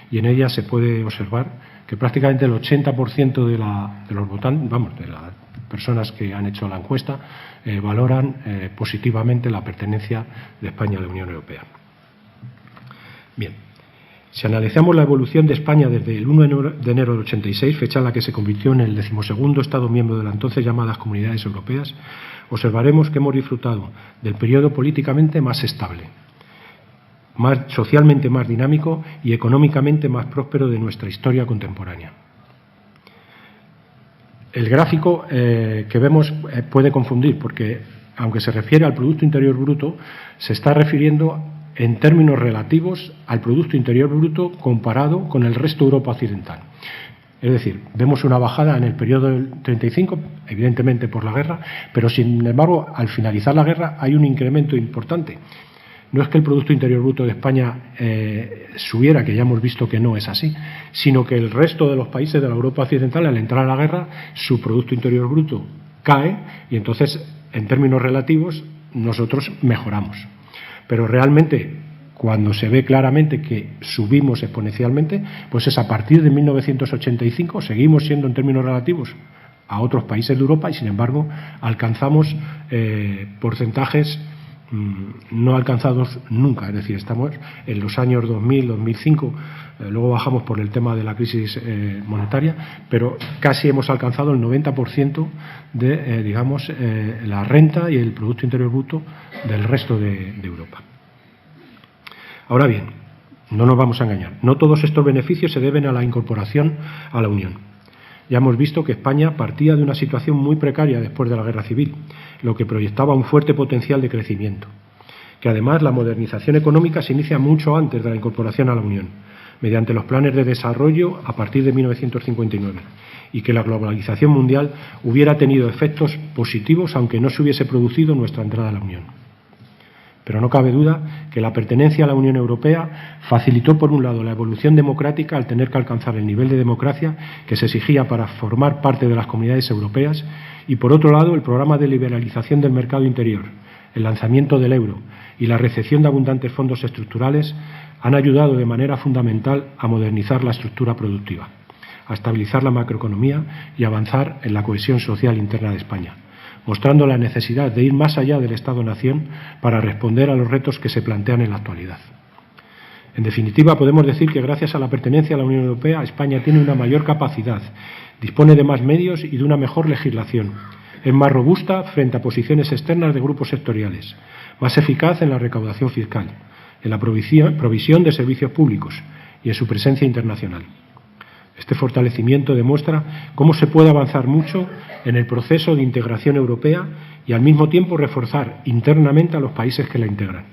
y en ella se puede observar que prácticamente el 80% de los votantes, de las personas que han hecho la encuesta, valoran positivamente la pertenencia de España a la Unión Europea. Bien, si analizamos la evolución de España desde el 1 de enero del 86, fecha en la que se convirtió en el 12º Estado miembro de las entonces llamadas Comunidades Europeas, observaremos que hemos disfrutado del periodo políticamente más estable. socialmente más dinámico y económicamente más próspero de nuestra historia contemporánea. El gráfico que vemos puede confundir porque, aunque se refiere al Producto Interior Bruto, se está refiriendo en términos relativos al Producto Interior Bruto comparado con el resto de Europa occidental. Es decir, vemos una bajada en el periodo del 35, evidentemente por la guerra, pero sin embargo, al finalizar la guerra hay un incremento importante. No es que el Producto Interior Bruto de España subiera, que ya hemos visto que no es así, sino que el resto de los países de la Europa occidental, al entrar a la guerra, su Producto Interior Bruto cae y entonces, en términos relativos, nosotros mejoramos. Pero realmente, cuando se ve claramente que subimos exponencialmente, pues es a partir de 1985, seguimos siendo en términos relativos a otros países de Europa y, sin embargo, alcanzamos porcentajes no alcanzados nunca. Es decir, estamos en los años 2000, 2005, luego bajamos por el tema de la crisis monetaria, pero casi hemos alcanzado el 90% de, la renta y el Producto Interior Bruto del resto de Europa. Ahora bien, no nos vamos a engañar, no todos estos beneficios se deben a la incorporación a la Unión. Ya hemos visto que España partía de una situación muy precaria después de la Guerra Civil, lo que proyectaba un fuerte potencial de crecimiento, que además la modernización económica se inicia mucho antes de la incorporación a la Unión, mediante los planes de desarrollo a partir de 1959, y que la globalización mundial hubiera tenido efectos positivos aunque no se hubiese producido nuestra entrada a la Unión. Pero no cabe duda que la pertenencia a la Unión Europea facilitó, por un lado, la evolución democrática al tener que alcanzar el nivel de democracia que se exigía para formar parte de las comunidades europeas y, por otro lado, el programa de liberalización del mercado interior, el lanzamiento del euro y la recepción de abundantes fondos estructurales han ayudado de manera fundamental a modernizar la estructura productiva, a estabilizar la macroeconomía y avanzar en la cohesión social interna de España, mostrando la necesidad de ir más allá del Estado-nación para responder a los retos que se plantean en la actualidad. En definitiva, podemos decir que gracias a la pertenencia a la Unión Europea, España tiene una mayor capacidad, dispone de más medios y de una mejor legislación, es más robusta frente a posiciones externas de grupos sectoriales, más eficaz en la recaudación fiscal, en la provisión de servicios públicos y en su presencia internacional. Este fortalecimiento demuestra cómo se puede avanzar mucho en el proceso de integración europea y al mismo tiempo reforzar internamente a los países que la integran.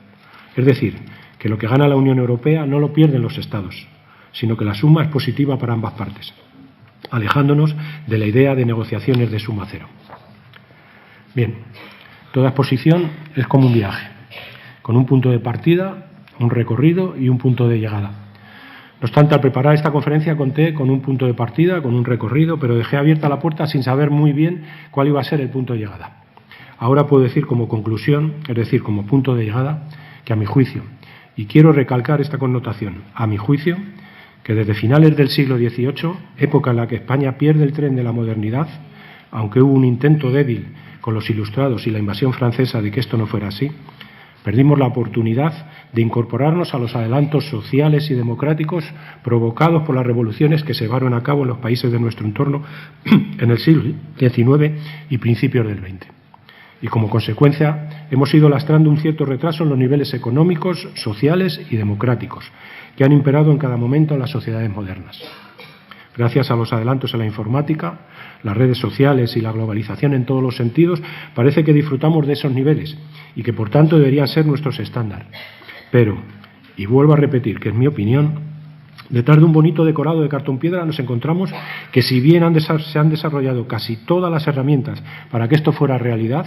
Es decir, que lo que gana la Unión Europea no lo pierden los Estados, sino que la suma es positiva para ambas partes, alejándonos de la idea de negociaciones de suma cero. Bien, toda exposición es como un viaje, con un punto de partida, un recorrido y un punto de llegada. No obstante, al preparar esta conferencia conté con un punto de partida, con un recorrido, pero dejé abierta la puerta sin saber muy bien cuál iba a ser el punto de llegada. Ahora puedo decir como conclusión, es decir, como punto de llegada, que a mi juicio, y quiero recalcar esta connotación, a mi juicio, que desde finales del siglo XVIII, época en la que España pierde el tren de la modernidad, aunque hubo un intento débil con los ilustrados y la invasión francesa de que esto no fuera así, perdimos la oportunidad de incorporarnos a los adelantos sociales y democráticos provocados por las revoluciones que se llevaron a cabo en los países de nuestro entorno en el siglo XIX y principios del XX. Y como consecuencia hemos ido lastrando un cierto retraso en los niveles económicos, sociales y democráticos que han imperado en cada momento en las sociedades modernas. Gracias a los adelantos en la informática, las redes sociales y la globalización en todos los sentidos, parece que disfrutamos de esos niveles y que, por tanto, deberían ser nuestros estándares. Pero, y vuelvo a repetir que es mi opinión, detrás de un bonito decorado de cartón piedra nos encontramos que, si bien se han desarrollado casi todas las herramientas para que esto fuera realidad,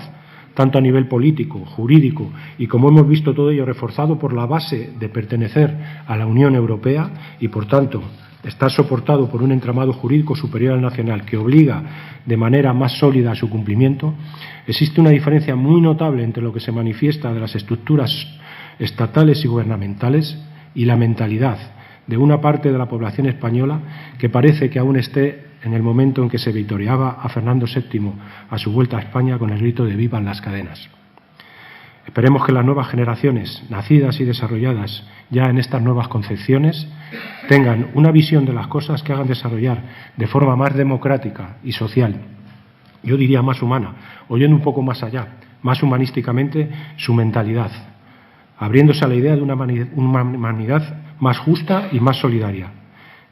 tanto a nivel político, jurídico y, como hemos visto, todo ello reforzado por la base de pertenecer a la Unión Europea y, por tanto, estar soportado por un entramado jurídico superior al nacional que obliga de manera más sólida a su cumplimiento, existe una diferencia muy notable entre lo que se manifiesta de las estructuras estatales y gubernamentales y la mentalidad de una parte de la población española que parece que aún esté en el momento en que se vitoreaba a Fernando VII a su vuelta a España con el grito de «¡Vivan las cadenas!». Esperemos que las nuevas generaciones, nacidas y desarrolladas ya en estas nuevas concepciones, tengan una visión de las cosas que hagan desarrollar de forma más democrática y social, yo diría más humana, o yendo un poco más allá, más humanísticamente, su mentalidad, abriéndose a la idea de una humanidad más justa y más solidaria,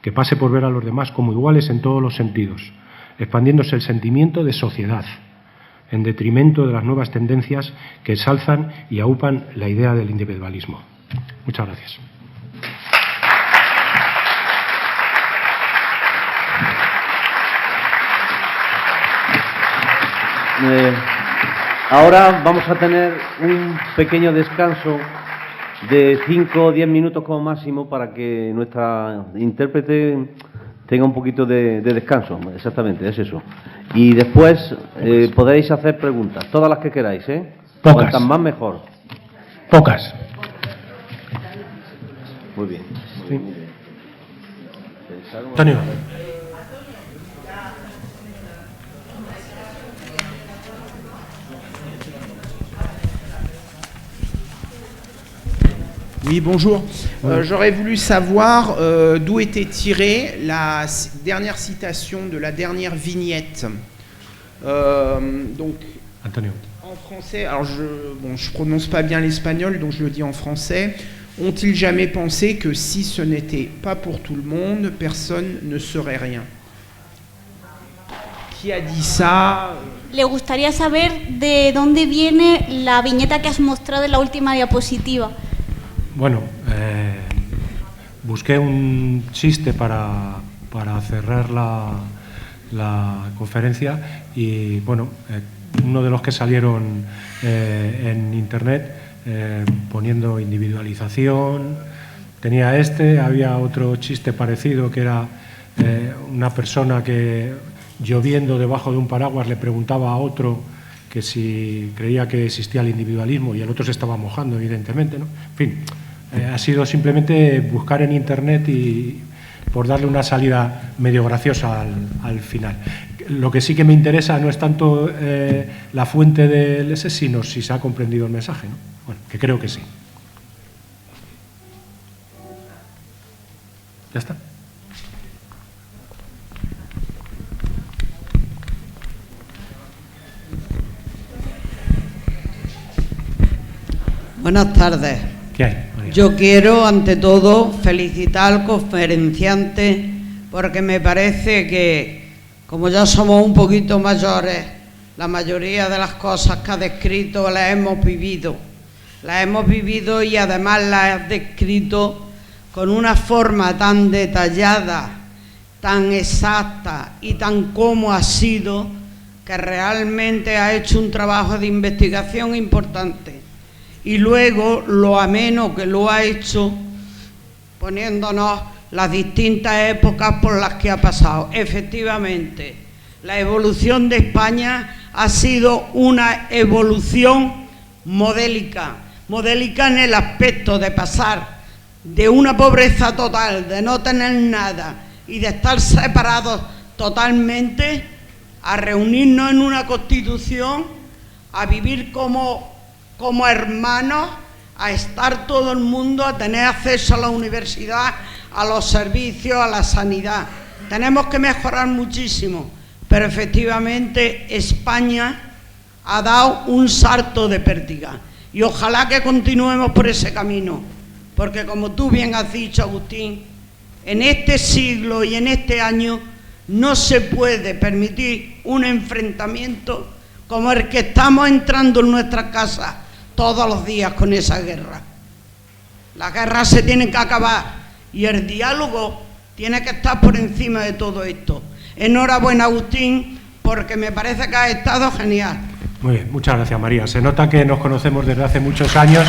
que pase por ver a los demás como iguales en todos los sentidos, expandiéndose el sentimiento de sociedad, en detrimento de las nuevas tendencias que ensalzan y aupan la idea del individualismo. Muchas gracias. Ahora vamos a tener un pequeño descanso de 5 o 10 minutos como máximo para que nuestra intérprete tenga un poquito de descanso. Exactamente, es eso. Y después podréis hacer preguntas, todas las que queráis, ¿eh? Pocas. Cuantas más mejor. Pocas. Muy bien. Sí. Antonio. Oui, bonjour. J'aurais voulu savoir d'où était tirée la dernière citation de la dernière vignette. Donc, Antonio. en français, alors je prononce pas bien l'espagnol, donc je le dis en français. Ont-ils jamais pensé que si ce n'était pas pour tout le monde, personne ne serait rien? Qui a dit ça? Le gustaría saber de dónde viene la viñeta que has mostrado en la última diapositiva. Bueno, busqué un chiste para cerrar la conferencia y, bueno, uno de los que salieron en Internet poniendo individualización, tenía había otro chiste parecido que era una persona que lloviendo debajo de un paraguas le preguntaba a otro que si creía que existía el individualismo y el otro se estaba mojando, evidentemente, ¿no? En fin, ha sido simplemente buscar en Internet y por darle una salida medio graciosa al final. Lo que sí que me interesa no es tanto la fuente del ese, sino si se ha comprendido el mensaje, ¿no? Bueno, que creo que sí. ¿Ya está? Buenas tardes. ¿Qué hay, María? Yo quiero, ante todo, felicitar al conferenciante porque me parece que, como ya somos un poquito mayores, la mayoría de las cosas que ha descrito las hemos vivido. Las hemos vivido y además las ha descrito con una forma tan detallada, tan exacta y tan como ha sido, que realmente ha hecho un trabajo de investigación importante. Y luego lo ameno que lo ha hecho poniéndonos las distintas épocas por las que ha pasado. Efectivamente, la evolución de España ha sido una evolución modélica en el aspecto de pasar de una pobreza total, de no tener nada y de estar separados totalmente, a reunirnos en una constitución, a vivir como hermanos, a estar todo el mundo, a tener acceso a la universidad, a los servicios, a la sanidad. Tenemos que mejorar muchísimo, pero efectivamente España ha dado un salto de pértiga y ojalá que continuemos por ese camino, porque como tú bien has dicho, Agustín, en este siglo y en este año no se puede permitir un enfrentamiento como el que estamos entrando en nuestras casas todos los días con esa guerra. Las guerras se tienen que acabar y el diálogo tiene que estar por encima de todo esto. Enhorabuena, Agustín, porque me parece que has estado genial. Muy bien, muchas gracias, María. Se nota que nos conocemos desde hace muchos años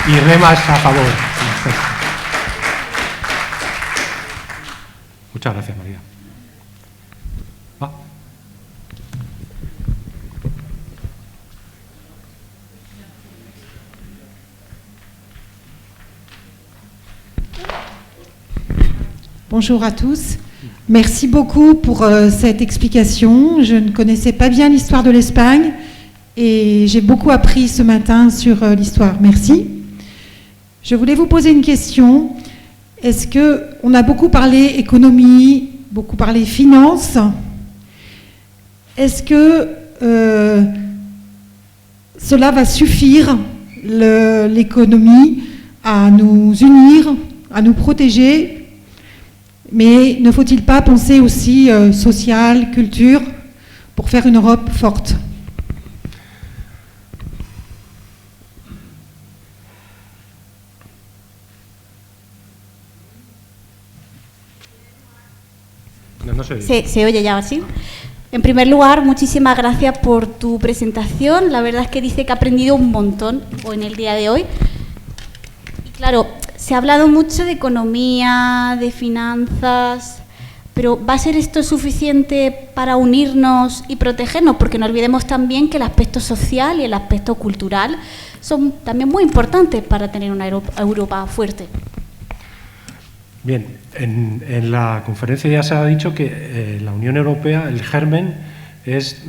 y remas a favor. Muchas gracias, María. ¿Va? Bonjour à tous. Merci beaucoup pour cette explication. Je ne connaissais pas bien l'histoire de l'Espagne et j'ai beaucoup appris ce matin sur l'histoire. Merci. Je voulais vous poser une question. Est-ce qu'on a beaucoup parlé économie, beaucoup parlé finance? Est-ce que cela va suffire, l'économie à nous unir, à nous protéger. Mais ne faut-il pas penser aussi social, culture, pour faire une Europe forte? No sé. Se oye ya así. En primer lugar, muchísimas gracias por tu presentación. La verdad es que dice que ha aprendido un montón en el día de hoy. Y claro, se ha hablado mucho de economía, de finanzas, pero ¿va a ser esto suficiente para unirnos y protegernos? Porque no olvidemos también que el aspecto social y el aspecto cultural son también muy importantes para tener una Europa fuerte. Bien, en la conferencia ya se ha dicho que la Unión Europea, el germen es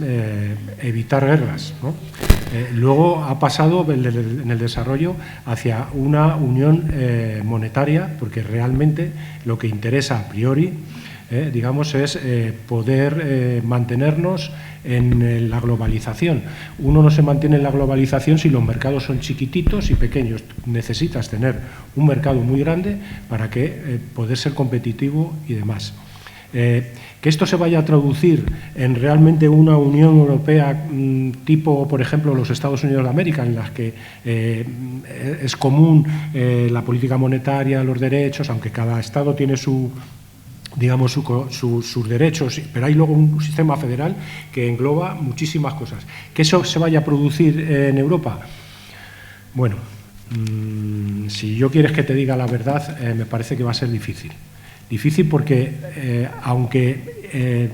evitar guerras, ¿no? Luego ha pasado en el desarrollo hacia una unión monetaria, porque realmente lo que interesa a priori, digamos, es poder mantenernos en la globalización. Uno no se mantiene en la globalización si los mercados son chiquititos y pequeños. Necesitas tener un mercado muy grande para que poder ser competitivo y demás. Que esto se vaya a traducir en realmente una Unión Europea tipo, por ejemplo, los Estados Unidos de América, en las que es común la política monetaria, los derechos, aunque cada Estado tiene sus derechos, pero hay luego un sistema federal que engloba muchísimas cosas. ¿Que eso se vaya a producir en Europa? Bueno, si yo quieres que te diga la verdad, me parece que va a ser difícil. Difícil porque, aunque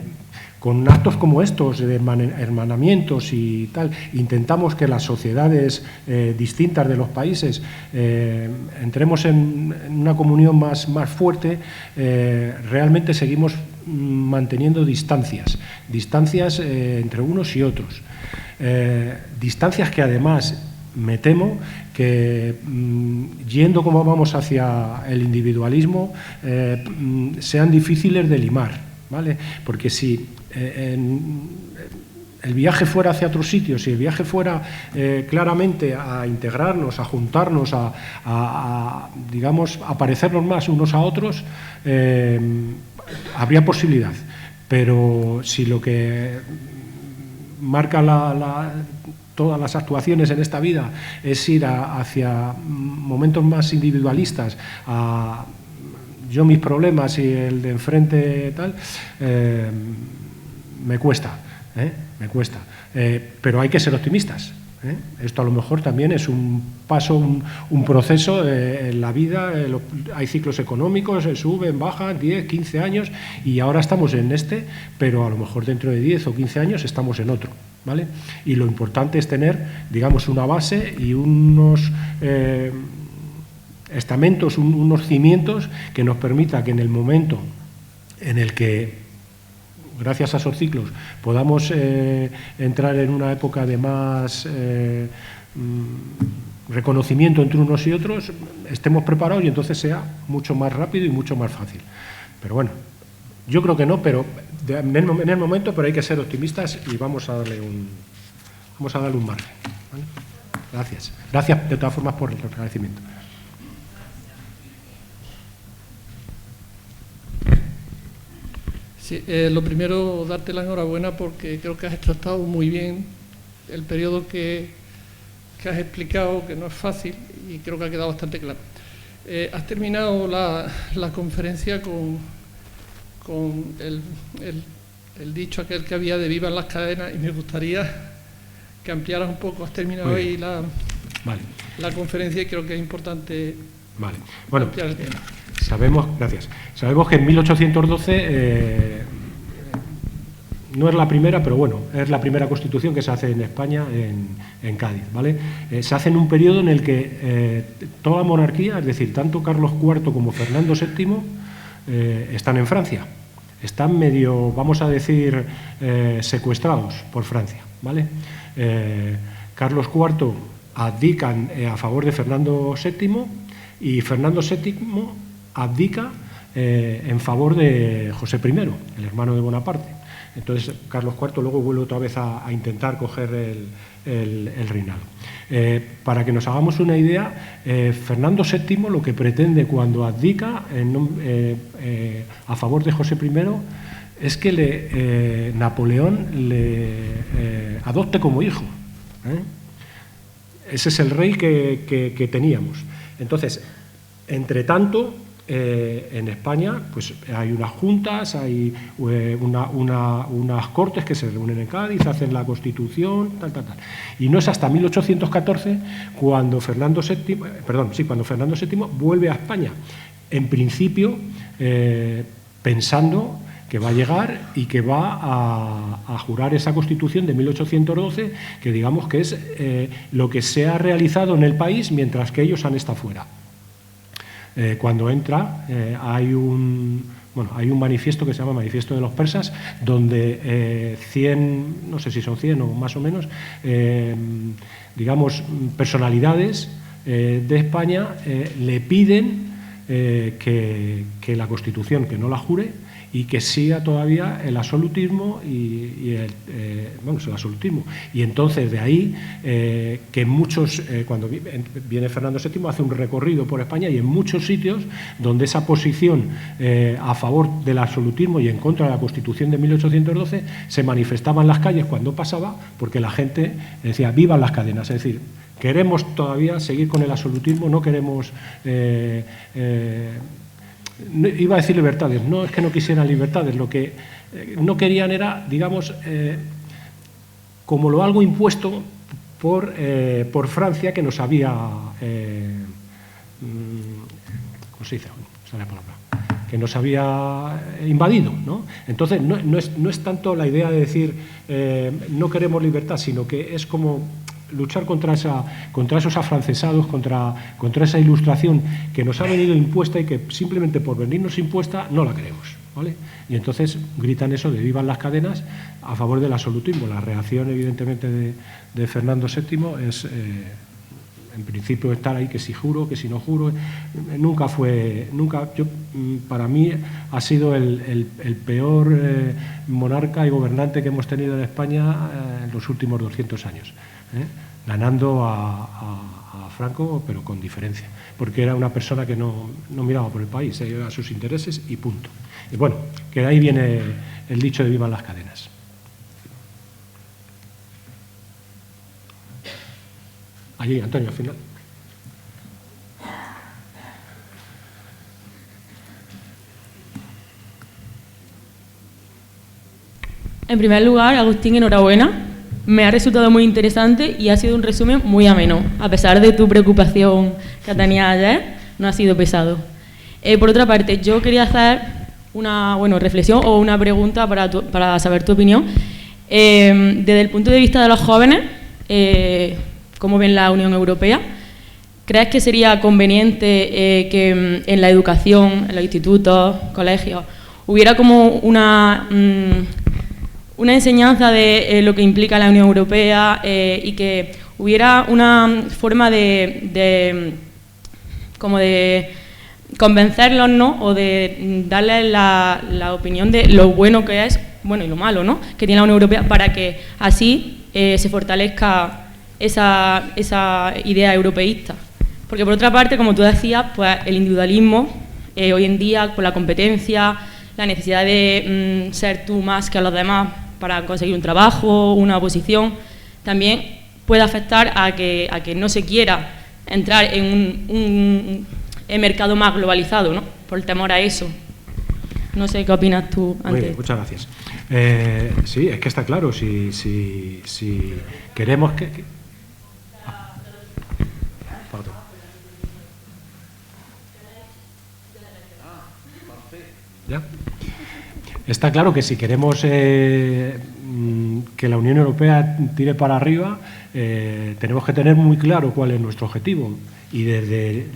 con actos como estos, de hermanamientos y tal, intentamos que las sociedades distintas de los países entremos en una comunión más fuerte, realmente seguimos manteniendo distancias entre unos y otros. Distancias que además me temo que, yendo como vamos hacia el individualismo, sean difíciles de limar, ¿vale? Porque si el viaje fuera hacia otros sitios, si el viaje fuera claramente a integrarnos, a juntarnos, digamos, a parecernos más unos a otros, habría posibilidad. Pero si lo que marca todas las actuaciones en esta vida es ir hacia momentos más individualistas, yo mis problemas y el de enfrente tal, me cuesta, pero hay que ser optimistas. Esto a lo mejor también es un paso, un proceso en la vida. Hay ciclos económicos, suben, bajan, 10, 15 años, y ahora estamos en este, pero a lo mejor dentro de 10 o 15 años estamos en otro, ¿vale? Y lo importante es tener, digamos, una base y unos estamentos, unos cimientos que nos permita que en el momento en el que, gracias a esos ciclos, podamos entrar en una época de más reconocimiento entre unos y otros, estemos preparados y entonces sea mucho más rápido y mucho más fácil. Pero bueno, yo creo que no, pero en el momento, pero hay que ser optimistas y vamos a darle un margen, ¿vale? Gracias. Gracias de todas formas por el agradecimiento. Sí, lo primero, darte la enhorabuena porque creo que has tratado muy bien el periodo que has explicado, que no es fácil y creo que ha quedado bastante claro. Has terminado la conferencia con el dicho aquel que había de vivan las cadenas, y me gustaría que ampliaras un poco. Has terminado ahí la conferencia y creo que es importante. Vale. Bueno, sabemos que en 1812 no es la primera, pero bueno, es la primera constitución que se hace en España, en Cádiz, ¿vale? Se hace en un periodo en el que toda monarquía, es decir, tanto Carlos IV como Fernando VII, están en Francia. Están medio, vamos a decir, secuestrados por Francia, ¿vale? Carlos IV abdican a favor de Fernando VII y Fernando VII abdica en favor de José I, el hermano de Bonaparte. Entonces Carlos IV luego vuelve otra vez a intentar coger el reinado. Para que nos hagamos una idea, Fernando VII lo que pretende cuando abdica a favor de José I es que Napoleón le adopte como hijo. Ese es el rey que teníamos. Entonces, entre tanto, en España pues hay unas juntas, hay unas cortes que se reúnen en Cádiz, hacen la Constitución, tal. Y no es hasta 1814 cuando Fernando VII vuelve a España, en principio pensando que va a llegar y que va a jurar esa Constitución de 1812, que digamos que es lo que se ha realizado en el país mientras que ellos han estado fuera. Cuando entra hay un manifiesto que se llama Manifiesto de los Persas, donde 100, no sé si son 100 o más o menos, digamos, personalidades de España le piden que la Constitución, que no la jure, y que siga todavía el absolutismo el absolutismo. Y entonces de ahí que muchos, cuando viene Fernando VII, hace un recorrido por España y en muchos sitios donde esa posición a favor del absolutismo y en contra de la Constitución de 1812 se manifestaba en las calles cuando pasaba, porque la gente decía vivan las cadenas, es decir, queremos todavía seguir con el absolutismo, no queremos... iba a decir libertades, no es que no quisieran libertades, lo que no querían era, digamos, como lo algo impuesto por Francia, que nos había, ¿cómo se dice? Sale la palabra, que nos había invadido, ¿no? Entonces no es tanto la idea de decir no queremos libertad, sino que es como luchar contra esos afrancesados, contra esa ilustración que nos ha venido impuesta y que simplemente por venirnos impuesta no la queremos, ¿vale? Y entonces gritan eso de vivan las cadenas a favor del absolutismo. La reacción, evidentemente, de Fernando VII es, en principio, estar ahí, que si juro, que si no juro. Para mí ha sido el peor monarca y gobernante que hemos tenido en España en los últimos 200 años. Ganando a Franco, pero con diferencia, porque era una persona que no miraba por el país, a sus intereses y punto. Y bueno, que de ahí viene el dicho de vivan las cadenas. Allí, Antonio, al final. En primer lugar, Agustín, enhorabuena. Me ha resultado muy interesante y ha sido un resumen muy ameno. A pesar de tu preocupación que tenías ayer, no ha sido pesado. Por otra parte, yo quería hacer una reflexión o una pregunta para saber tu opinión. Desde el punto de vista de los jóvenes, ¿cómo ven la Unión Europea? ¿Crees que sería conveniente que en la educación, en los institutos, colegios, hubiera como una enseñanza de lo que implica la Unión Europea y que hubiera una forma de convencerlos, ¿no? O de darles la opinión de lo bueno que es, bueno, y lo malo, ¿no?, que tiene la Unión Europea, para que así se fortalezca esa idea europeísta. Porque por otra parte, como tú decías, pues el individualismo hoy en día, con la competencia, la necesidad de ser tú más que los demás para conseguir un trabajo, una posición, también puede afectar a que no se quiera entrar en un mercado más globalizado, ¿no?, por el temor a eso. No sé qué opinas tú antes. Muy bien, muchas gracias. Sí, es que está claro, si queremos que... ¿Ya? Está claro que si queremos que la Unión Europea tire para arriba, tenemos que tener muy claro cuál es nuestro objetivo. Y desde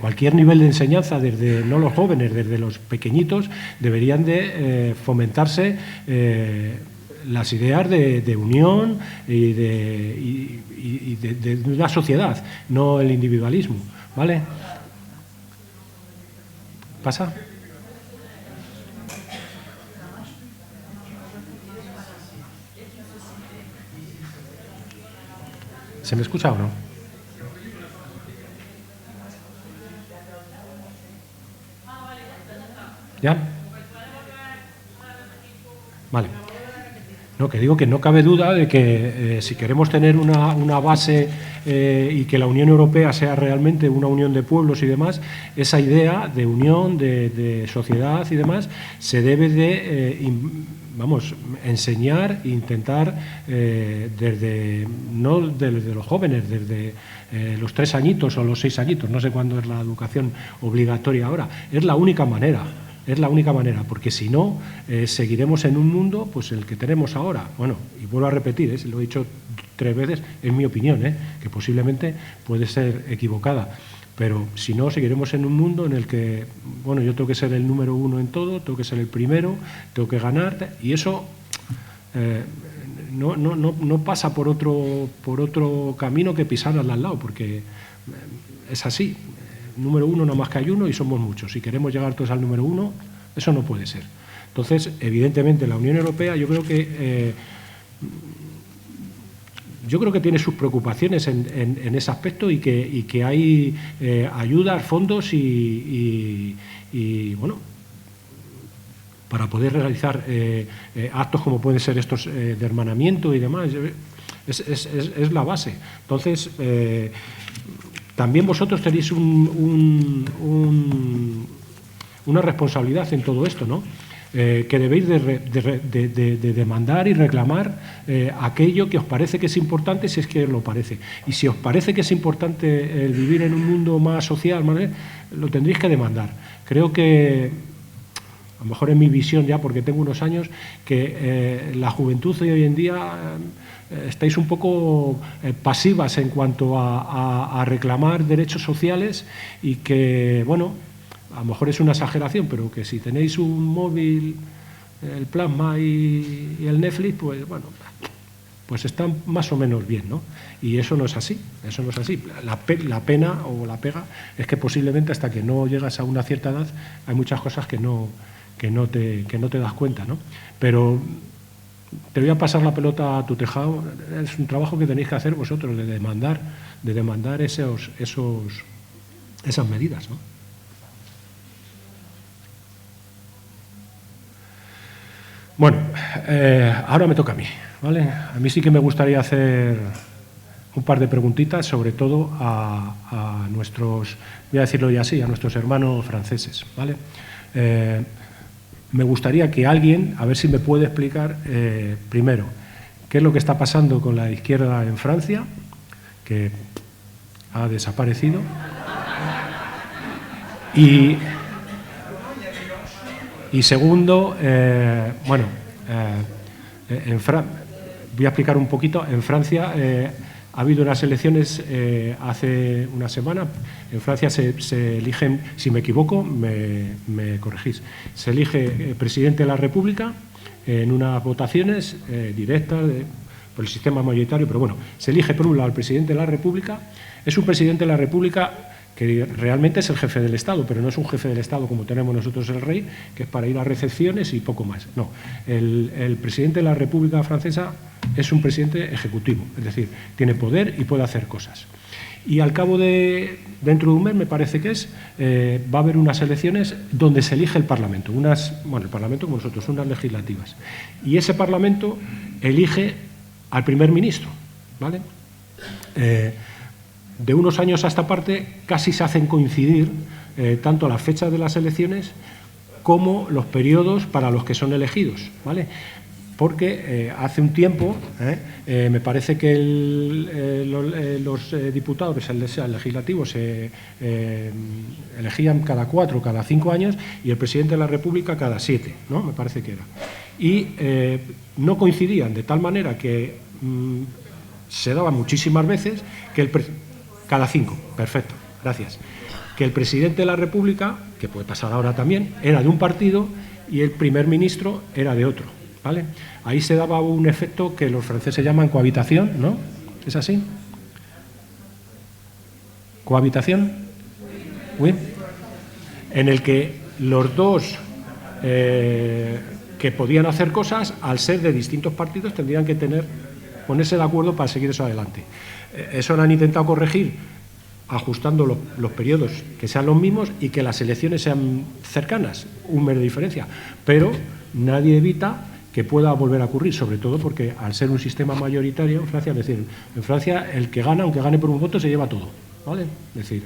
cualquier nivel de enseñanza, desde no los jóvenes, desde los pequeñitos, deberían de fomentarse las ideas de unión y de una sociedad, no el individualismo, ¿vale? ¿Pasa? ¿Se me escucha o no? ¿Ya? Vale. No, que digo que no cabe duda de que si queremos tener una base y que la Unión Europea sea realmente una unión de pueblos y demás, esa idea de unión, de sociedad y demás, se debe de enseñar e intentar no desde los jóvenes, desde los 3 añitos o los 6 añitos, no sé cuándo es la educación obligatoria ahora, es la única manera. Es la única manera, porque si no, seguiremos en un mundo, pues el que tenemos ahora. Bueno, y vuelvo a repetir, lo he dicho 3 veces, es mi opinión, que posiblemente puede ser equivocada. Pero si no, seguiremos en un mundo en el que, bueno, yo tengo que ser el número 1 en todo, tengo que ser el primero, tengo que ganar, y eso no pasa por otro camino que pisar al lado, porque es así. Número 1 no más que hay uno y somos muchos. Si queremos llegar todos al número 1, eso no puede ser. Entonces, evidentemente, la Unión Europea yo creo que tiene sus preocupaciones en ese aspecto y que hay ayudas, fondos y bueno, para poder realizar actos como pueden ser estos de hermanamiento y demás. Es la base. Entonces, también vosotros tenéis una responsabilidad en todo esto, ¿no? Que debéis de demandar y reclamar aquello que os parece que es importante, si es que os lo parece. Y si os parece que es importante el vivir en un mundo más social, lo tendréis que demandar. Creo que, a lo mejor en mi visión ya, porque tengo unos años, que la juventud de hoy en día estáis un poco pasivas en cuanto a reclamar derechos sociales y que, bueno, a lo mejor es una exageración, pero que si tenéis un móvil, el plasma y el Netflix, pues bueno, pues están más o menos bien, ¿no? Y eso no es así, eso no es así. La pena o la pega es que posiblemente hasta que no llegas a una cierta edad hay muchas cosas que no te das cuenta, ¿no? Pero te voy a pasar la pelota a tu tejado. Es un trabajo que tenéis que hacer vosotros, de demandar esas medidas, ¿no? Bueno, ahora me toca a mí, ¿vale? A mí sí que me gustaría hacer un par de preguntitas, sobre todo a nuestros, voy a decirlo ya así, a nuestros hermanos franceses, ¿vale? Me gustaría que alguien, a ver si me puede explicar, primero, qué es lo que está pasando con la izquierda en Francia, que ha desaparecido, y segundo, voy a explicar un poquito. En Francia ha habido unas elecciones hace una semana. En Francia se eligen, si me equivoco, me corregís, se elige presidente de la República en unas votaciones directas por el sistema mayoritario, pero bueno, se elige por un lado el presidente de la República. Es un presidente de la República que realmente es el jefe del Estado, pero no es un jefe del Estado como tenemos nosotros el rey, que es para ir a recepciones y poco más. No, el presidente de la República Francesa es un presidente ejecutivo, es decir, tiene poder y puede hacer cosas. Y al cabo dentro de un mes, me parece que va a haber unas elecciones donde se elige el Parlamento, el Parlamento como nosotros, unas legislativas. Y ese Parlamento elige al primer ministro, ¿vale? De unos años a esta parte casi se hacen coincidir tanto las fechas de las elecciones como los periodos para los que son elegidos, ¿vale? Porque hace un tiempo me parece que los diputados, el legislativo, se elegían cada 4 o cada 5 años y el presidente de la República cada 7, ¿no? Me parece que era. Y no coincidían, de tal manera que se daba muchísimas veces que cada 5, perfecto, gracias. Que el presidente de la República, que puede pasar ahora también, era de un partido y el primer ministro era de otro, ¿vale? Ahí se daba un efecto que los franceses llaman cohabitación, ¿no? ¿Es así? ¿Cohabitación? ¿Oui? En el que los dos que podían hacer cosas, al ser de distintos partidos, tendrían que tener ponerse de acuerdo para seguir eso adelante. Eso lo han intentado corregir ajustando los periodos que sean los mismos y que las elecciones sean cercanas, un mes de diferencia, pero nadie evita que pueda volver a ocurrir, sobre todo porque al ser un sistema mayoritario en Francia, es decir, en Francia el que gana, aunque gane por un voto, se lleva todo, ¿vale? Es decir,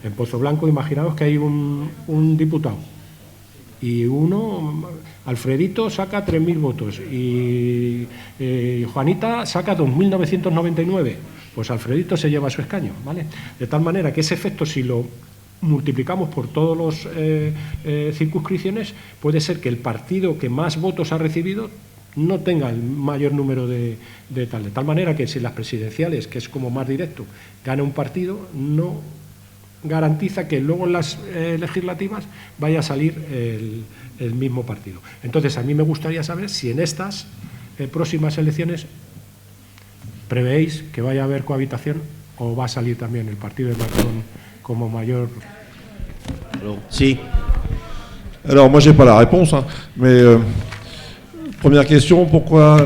en Pozoblanco imaginaos que hay un diputado y Alfredito saca 3.000 votos y Juanita saca 2.999, pues Alfredito se lleva su escaño, ¿vale? De tal manera que ese efecto, si lo multiplicamos por todas las circunscripciones, puede ser que el partido que más votos ha recibido no tenga el mayor número de tal manera que si las presidenciales, que es como más directo, gana un partido, no garantiza que luego en las legislativas vaya a salir el mismo partido. Entonces, a mí me gustaría saber si en estas próximas elecciones prevéis que vaya a haber cohabitación o va a salir también el partido de Macron como mayor. Sí. Alors, moi, j'ai pas la réponse, hein, mais première question, pourquoi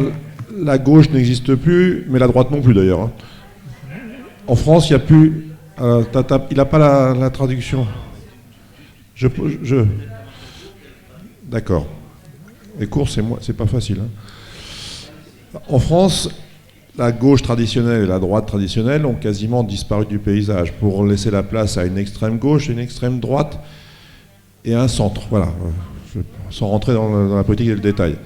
la gauche n'existe plus, mais la droite non plus d'ailleurs, hein. En France, il n'y a plus. Il n'a pas la traduction. D'accord. Les cours, c'est pas facile, hein. En France, la gauche traditionnelle et la droite traditionnelle ont quasiment disparu du paysage pour laisser la place à une extrême gauche, une extrême droite et un centre. Voilà, sans rentrer dans la politique et le détail.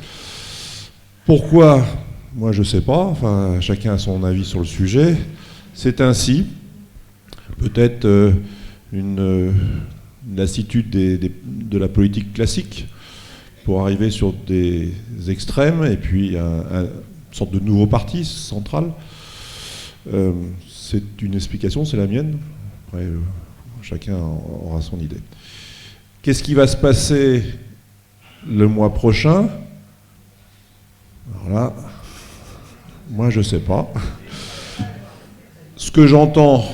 Pourquoi? Moi, je ne sais pas. Enfin, chacun a son avis sur le sujet. C'est ainsi. Peut-être une lassitude de la politique classique pour arriver sur des extrêmes et puis une sorte de nouveau parti central. C'est une explication, c'est la mienne. Après, chacun aura son idée. Qu'est-ce qui va se passer le mois prochain? Alors là, moi je ne sais pas. Ce que j'entends,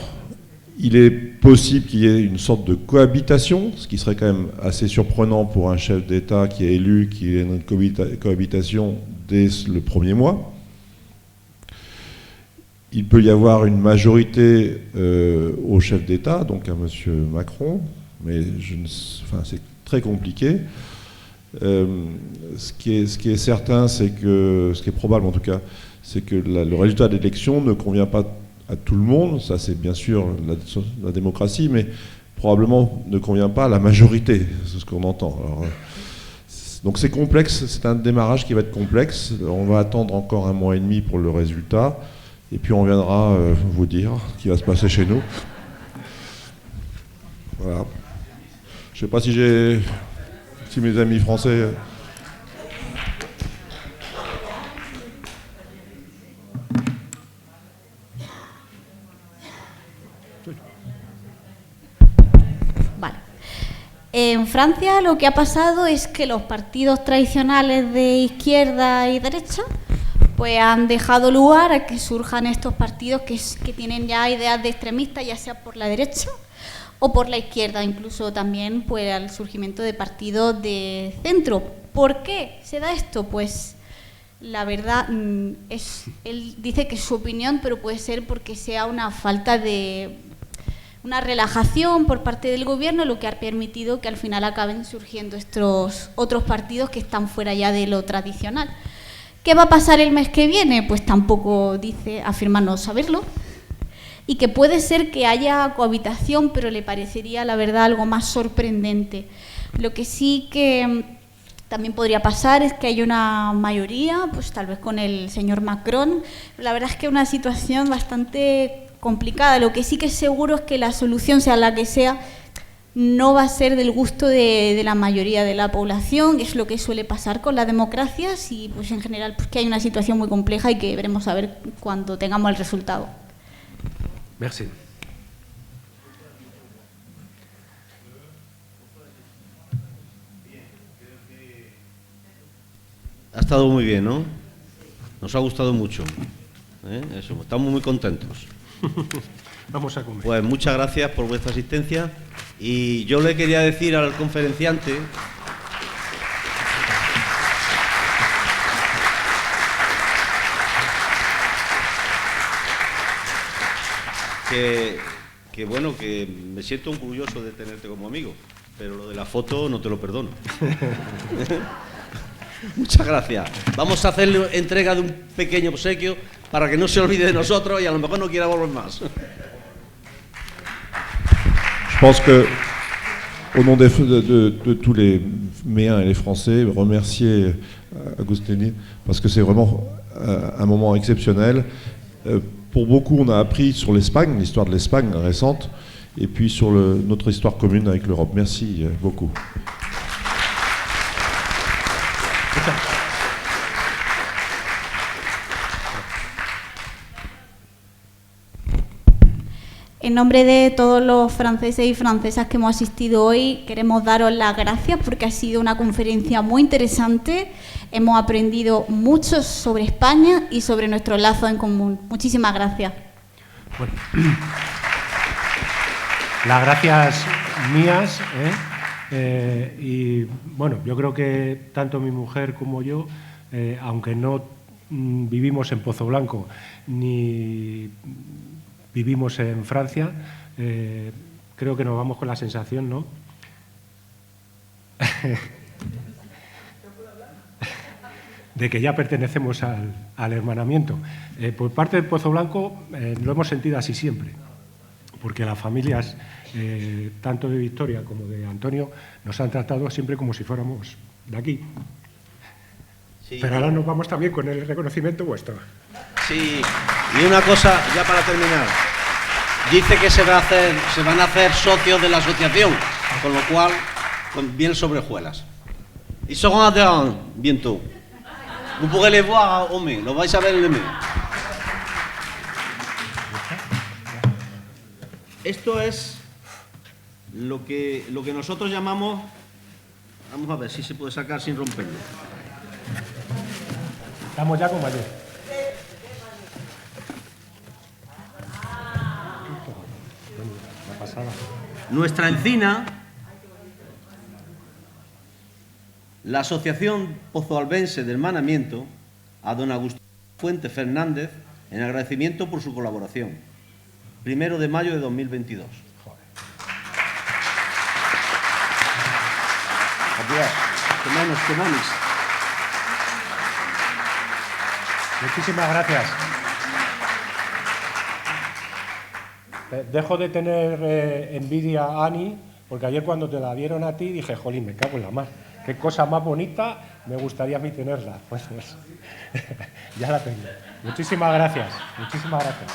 il est possible qu'il y ait une sorte de cohabitation, ce qui serait quand même assez surprenant pour un chef d'État qui est élu, qui est dans une cohabitation dès le premier mois. Il peut y avoir une majorité au chef d'État, donc à M. Macron, mais c'est très compliqué. Ce qui est certain, c'est que, ce qui est probable en tout cas, c'est que le résultat de l'élection ne convient pas à tout le monde. Ça, c'est bien sûr la démocratie, mais probablement ne convient pas à la majorité, c'est ce qu'on entend. Alors, donc c'est complexe, c'est un démarrage qui va être complexe. On va attendre encore 1 mois et demi pour le résultat, et puis on viendra vous dire ce qui va se passer chez nous. Voilà. Je ne sais pas si mes amis français... Vale. En Francia lo que ha pasado es que los partidos tradicionales de izquierda y derecha pues han dejado lugar a que surjan estos partidos que tienen ya ideas de extremistas, ya sea por la derecha o por la izquierda, incluso también pues al surgimiento de partidos de centro. ¿Por qué se da esto? Pues la verdad él dice que es su opinión, pero puede ser porque sea una falta de una relajación por parte del gobierno, lo que ha permitido que al final acaben surgiendo estos otros partidos que están fuera ya de lo tradicional. ¿Qué va a pasar el mes que viene? Pues tampoco afirma no saberlo. Y que puede ser que haya cohabitación, pero le parecería, la verdad, algo más sorprendente. Lo que sí que también podría pasar es que haya una mayoría, pues tal vez con el señor Macron. La verdad es que es una situación bastante complicada. Lo que sí que es seguro es que la solución, sea la que sea, no va a ser del gusto de la mayoría de la población. Es lo que suele pasar con las democracias y pues en general pues, que hay una situación muy compleja y que veremos a ver cuando tengamos el resultado. Merci. Ha estado muy bien, ¿no? Nos ha gustado mucho. Eso, estamos muy contentos. Vamos a comer. Pues muchas gracias por vuestra asistencia y yo le quería decir al conferenciante que bueno, que me siento orgulloso de tenerte como amigo, pero lo de la foto no te lo perdono. Muchas gracias. Vamos a hacerle entrega de un pequeño obsequio para que no se olvide de nosotros y a lo mejor no quiera volver más. Je pense que, au nom de tous les Méens et les Français, remercier Agustini parce que c'est vraiment un moment exceptionnel. Pour beaucoup, on a appris sur l'Espagne, l'histoire de l'Espagne récente, et puis sur notre histoire commune avec l'Europe. Merci beaucoup. En nombre de todos los franceses y francesas que hemos asistido hoy, queremos daros las gracias porque ha sido una conferencia muy interesante. Hemos aprendido mucho sobre España y sobre nuestros lazos en común. Muchísimas gracias. Bueno, las gracias mías. Y bueno, yo creo que tanto mi mujer como yo, aunque no vivimos en Pozoblanco ni vivimos en Francia, creo que nos vamos con la sensación, ¿no? de que ya pertenecemos al hermanamiento. Por parte de Pozoblanco lo hemos sentido así siempre, porque las familias, tanto de Victoria como de Antonio, nos han tratado siempre como si fuéramos de aquí. Sí. Pero ahora nos vamos también con el reconocimiento vuestro. Sí, y una cosa, ya para terminar, dice que se van a hacer socios de la asociación, con lo cual, con bien sobrejuelas. Ils seront adhérents bientôt. Vous pourrez les voir au mai, lo vais a ver en el mai. Esto es lo que nosotros llamamos, vamos a ver si se puede sacar sin romperlo. Estamos ya con mayor. Nuestra encina, la Asociación Pozoalbense de Hermanamiento, a don Agustín Fuente Fernández, en agradecimiento por su colaboración. 1 de mayo de 2022. Muchísimas gracias. Dejo de tener envidia a Ani, porque ayer cuando te la dieron a ti dije, jolín, me cago en la mar. Qué cosa más bonita, me gustaría a mí tenerla. Pues ya la tengo. Muchísimas gracias. Muchísimas gracias.